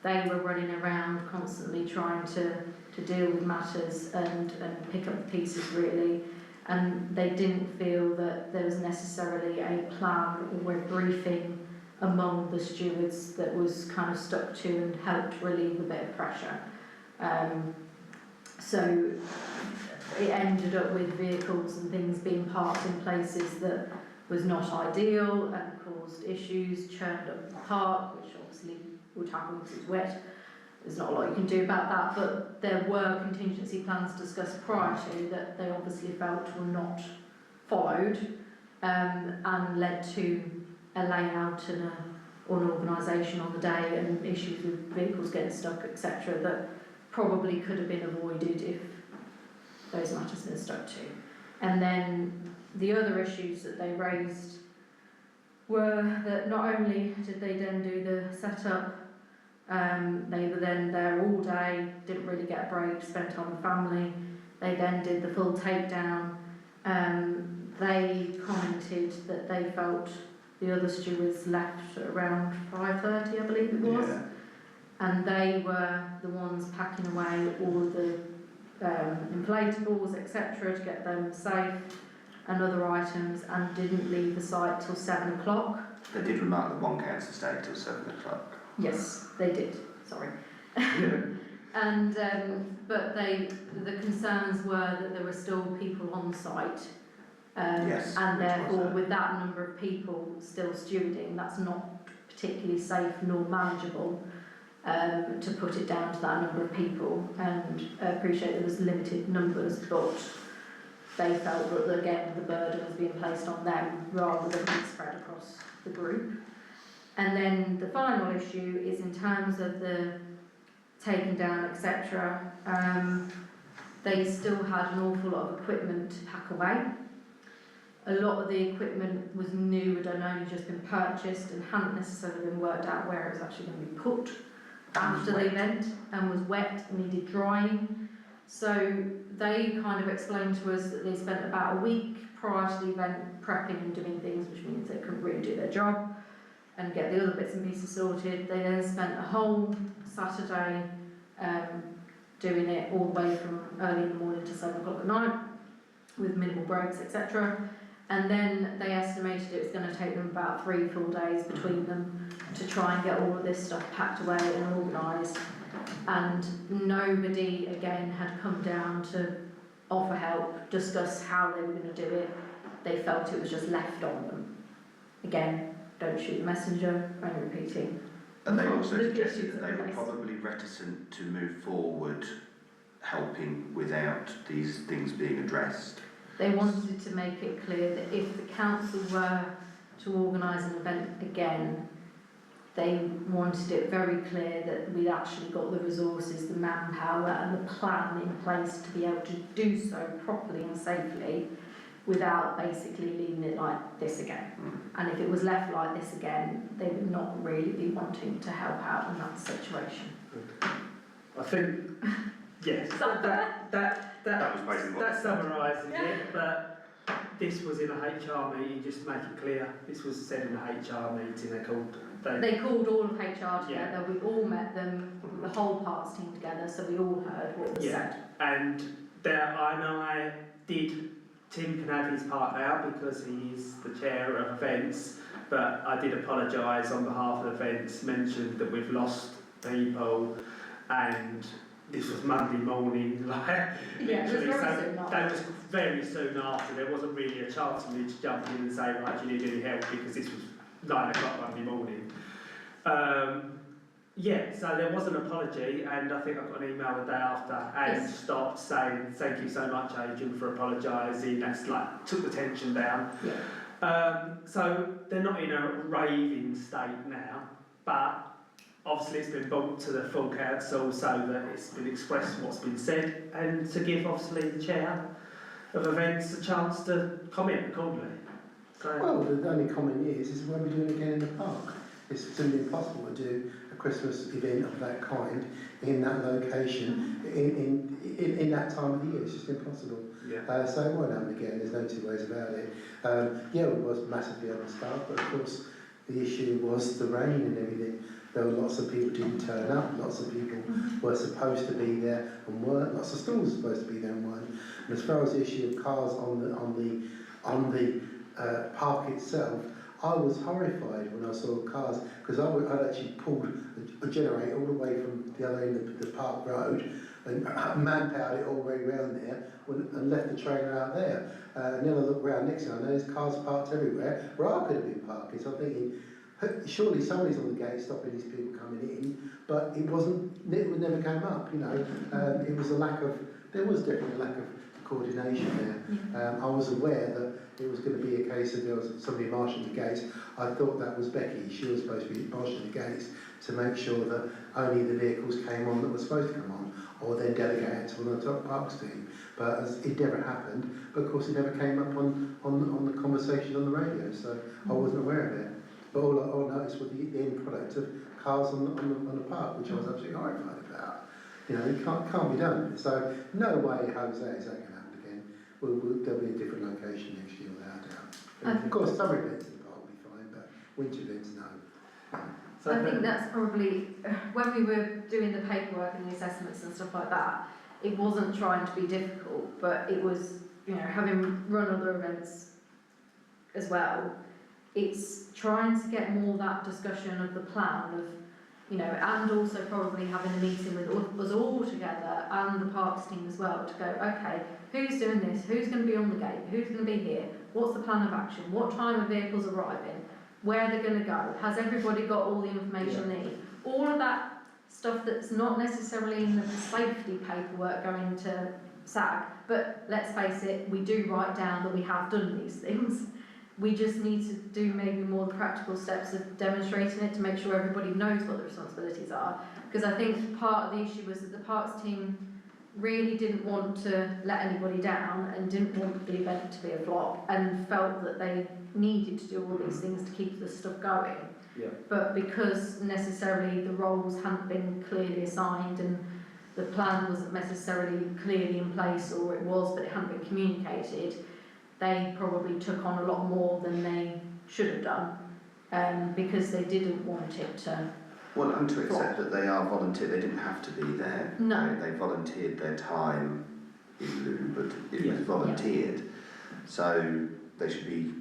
Speaker 4: They were running around constantly trying to deal with matters and pick up the pieces really, and they didn't feel that there was necessarily a plan or a briefing among the stewards that was kind of stuck to and helped relieve a bit of pressure. So it ended up with vehicles and things being parked in places that was not ideal and caused issues, churned up the park, which obviously would happen because it's wet. There's not a lot you can do about that, but there were contingency plans discussed prior to that they obviously felt were not followed, and led to a layout and an organisation on the day and issues with vehicles getting stuck, etc., that probably could have been avoided if those matters had been stuck to. And then the other issues that they raised were that not only did they then do the setup, they were then there all day, didn't really get a break, spent time with family. They then did the full takedown. They commented that they felt the other stewards left at around 5:30, I believe it was.
Speaker 2: Yeah.
Speaker 4: And they were the ones packing away all of the inflatables, etc., to get them safe and other items, and didn't leave the site till 7 o'clock.
Speaker 2: They did remark that one council stayed till 7 o'clock.
Speaker 4: Yes, they did. Sorry. And but the concerns were that there were still people on site,
Speaker 2: Yes,
Speaker 4: and
Speaker 2: which was
Speaker 4: therefore
Speaker 2: that.
Speaker 4: with that number of people still stewarding, that's not particularly safe nor manageable. To put it down to that number of people, and I appreciate there was limited numbers, but they felt that again the burden was being placed on them rather than being spread across the group. And then the final issue is in terms of the taking down, etc. They still had an awful lot of equipment to pack away. A lot of the equipment was new and had only just been purchased and hadn't necessarily been worked out where it was actually going to be put. after the event and was wet and needed drying. So they kind of explained to us that they spent about a week prior to the event prepping and doing things, which means they couldn't really do their job and get the other bits and pieces sorted. They then spent a whole Saturday doing it all the way from early in the morning to 7 o'clock at night with minimal breaks, etc. And then they estimated it was going to take them about 3 full days between them to try and get all of this stuff packed away and organised. And nobody, again, had come down to offer help, discuss how they were going to do it. They felt it was just left on them. Again, don't shoot the messenger, only repeating.
Speaker 2: And they also
Speaker 4: The
Speaker 2: suggested
Speaker 4: issues
Speaker 2: that they
Speaker 4: that
Speaker 2: were
Speaker 4: they-
Speaker 2: probably reticent to move forward helping without these things being addressed.
Speaker 4: They wanted to make it clear that if the council were to organise an event again, they wanted it very clear that we'd actually got the resources, the manpower and the plan in place to be able to do so properly and safely without basically leaving it like this again. And if it was left like this again, they would not really be wanting to help out in that situation.
Speaker 1: I think, yes,
Speaker 2: That was basically what
Speaker 1: that
Speaker 2: they said.
Speaker 1: summarises it, but this was in a HR meeting, just to make it clear. This was said in a HR meeting,
Speaker 4: They called all of HR together, we all met them, the whole parts team together, so we all heard what was said.
Speaker 1: And there, I did, Tim can have his part now because he's the chair of events, but I did apologise on behalf of events, mentioned that we've lost people, and this was Monday morning, like,
Speaker 4: Yeah, it was
Speaker 1: literally,
Speaker 4: very
Speaker 1: so
Speaker 4: soon after.
Speaker 1: that was very soon after. There wasn't really a chance for me to jump in and say, right, do you need any help, because this was 9 o'clock Monday morning. Yeah, so there was an apology, and I think I got an email the day after and
Speaker 4: Yes.
Speaker 1: stopped saying, thank you so much, Adrian, for apologising. That's like, took the tension down.
Speaker 4: Yeah.
Speaker 1: So they're not in a raving state now, but obviously it's been brought to the full council so that it's been expressed what's been said, and to give obviously the chair of events a chance to comment accordingly. So,
Speaker 8: Well, the only comment is when we do it again in the park. It's simply impossible to do a Christmas event of that kind in that location in that time of the year. It's just impossible.
Speaker 1: yeah.
Speaker 8: So it won't happen again. There's no two ways about it. Yeah, it was massively understaffed, but of course the issue was the rain and everything. There were lots of people didn't turn up. Lots of people were supposed to be there and weren't. Lots of stalls were supposed to be there and weren't. And as far as the issue of cars on the park itself, I was horrified when I saw cars, because I'd actually pulled a generator all the way from the other end of the park road and manpowered it all the way around there and left the trailer out there. And then I looked around next to me, and there's cars parked everywhere where I could have been parking. So I'm thinking, surely somebody's on the gate stopping these people coming in, but it wasn't, it never came up, you know. It was there was definitely a lack of coordination there. I was aware that it was going to be a case of there was somebody marshalling the gates. I thought that was Becky. She was supposed to be marshalling the gates to make sure that only the vehicles came on that were supposed to come on, or then delegate it to one of the top parks team. But it never happened. But of course, it never came up on the conversation on the radio, so I wasn't aware of it. But all I noticed was the end product of cars on the park, which I was absolutely horrified about. You know, it can't be done. So no way, Jose, is that going to happen again. There'll be a different location next year without doubt. Of course, summer events in the park will be fine, but winter events, no.
Speaker 1: So
Speaker 4: I think that's probably, when we were doing the paperwork and the assessments and stuff like that, it wasn't trying to be difficult, but it was, you know, having run other events as well, it's trying to get more that discussion of the plan of, you know, and also probably having a meeting with us all together and the parks team as well to go, okay, who's doing this, who's going to be on the gate, who's going to be here, what's the plan of action, what time are vehicles arriving, where are they going to go, has everybody got all the information they need, all of that stuff that's not necessarily in the safety paperwork going to SAG, but let's face it, we do write down that we have done these things. We just need to do maybe more the practical steps of demonstrating it to make sure everybody knows what the responsibilities are. Because I think part of the issue was that the parks team really didn't want to let anybody down and didn't want the event to be a flop and felt that they needed to do all these things to keep the stuff going.
Speaker 1: Yeah.
Speaker 4: But because necessarily the roles hadn't been clearly assigned and the plan wasn't necessarily clearly in place, or it was but it hadn't been communicated, they probably took on a lot more than they should have done, because they didn't want it to.
Speaker 2: Well, and to accept that they are volunteer, they didn't have to be there.
Speaker 4: No.
Speaker 2: They volunteered their time in lieu, but it
Speaker 1: Yeah.
Speaker 2: was volunteered. So they should be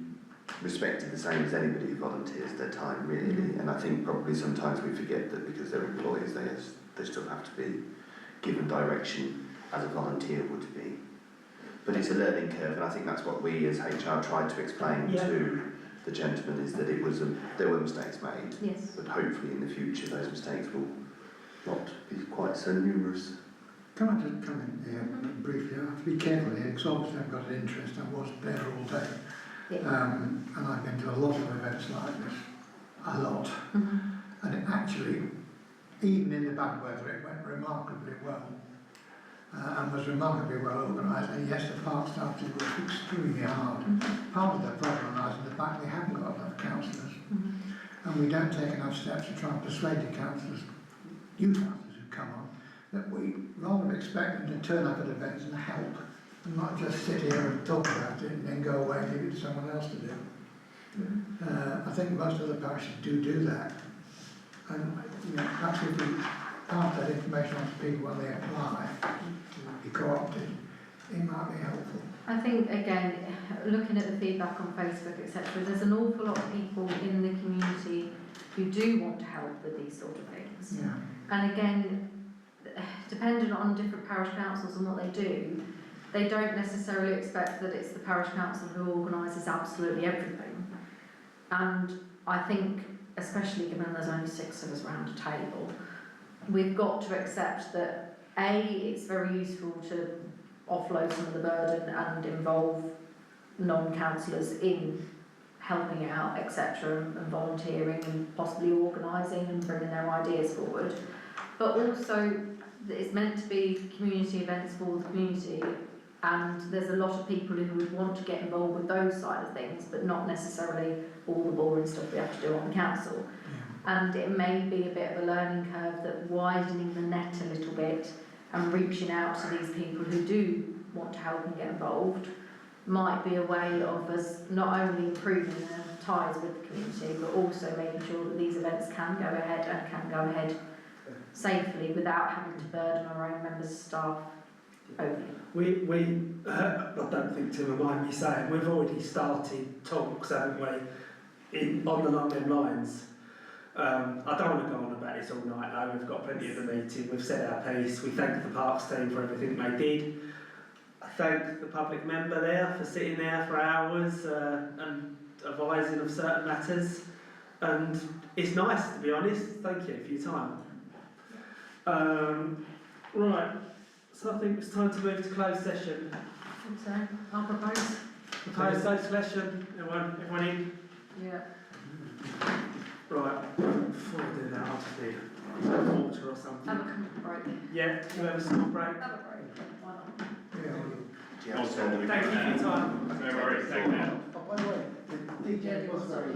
Speaker 2: respected the same as anybody who volunteers their time, really. And I think probably sometimes we forget that because they're employees, they still have to be given direction as a volunteer would be. But it's a learning curve, and I think that's what we as HR tried to explain
Speaker 1: Yeah.
Speaker 2: to the gentleman, is that it was there were mistakes made.
Speaker 4: Yes.
Speaker 2: But hopefully in the future those mistakes will not be quite so numerous.
Speaker 7: Can I just come in here briefly? I have to be careful here because obviously I've got an interest. I was there all day.
Speaker 4: Yeah.
Speaker 7: And I've been to a lot of events like this, a lot. And it actually, even in the bad weather, it went remarkably well. And was remarkably well organised. And yes, the park staff did work extremely hard. Part of the problem lies in the fact we haven't got enough councillors. And we don't take enough steps to try and persuade the councillors, new councillors who come on, that we rather expect them to turn up at events and help, and not just sit here and talk about it and then go away and leave it to someone else to do. I think most other parishes do that. And perhaps if we pass that information on to people when they apply, be co-opted, it might be helpful.
Speaker 4: I think, again, looking at the feedback on Facebook, etc., there's an awful lot of people in the community who do want to help with these sort of things.
Speaker 7: Yeah.
Speaker 4: And again, depending on different parish councils and what they don't necessarily expect that it's the parish council who organises absolutely everything. And I think, especially given there's only 6 of us around a table, we've got to accept that A, it's very useful to offload some of the burden and involve non-councillors in helping out, etc., and volunteering and possibly organising and bringing their ideas forward. But also, it's meant to be community events for the community, and there's a lot of people who would want to get involved with those side of things, but not necessarily all the boring stuff we have to do on the council. And it may be a bit of a learning curve that widening the net a little bit and reaching out to these people who do want to help and get involved might be a way of us not only improving the ties with the community, but also making sure that these events can go ahead and can go ahead safely without having to burden our own members of staff overly.
Speaker 1: I don't think to remind me saying, we've already started talks, haven't we, along them lines. I don't want to go on about this all night though, we've got plenty of the meeting, we've said our piece, we thank the Parks team for everything they did. I thank the public member there for sitting there for hours and advising of certain matters, and it's nice to be honest, thank you for your time. Right, so I think it's time to move to closed session.
Speaker 4: So, I'll propose.
Speaker 1: Proposed closed session, everyone in?
Speaker 4: Yeah.
Speaker 1: Right, before we do that, I'll just need water or
Speaker 4: Have a
Speaker 1: something.
Speaker 4: comfort break.
Speaker 1: Yeah, do you have a small break?
Speaker 4: Have a break. Why not?
Speaker 2: Yeah,
Speaker 1: Thank you for your time.
Speaker 5: No worries, take care.
Speaker 8: Oh, by the way, the DJ was very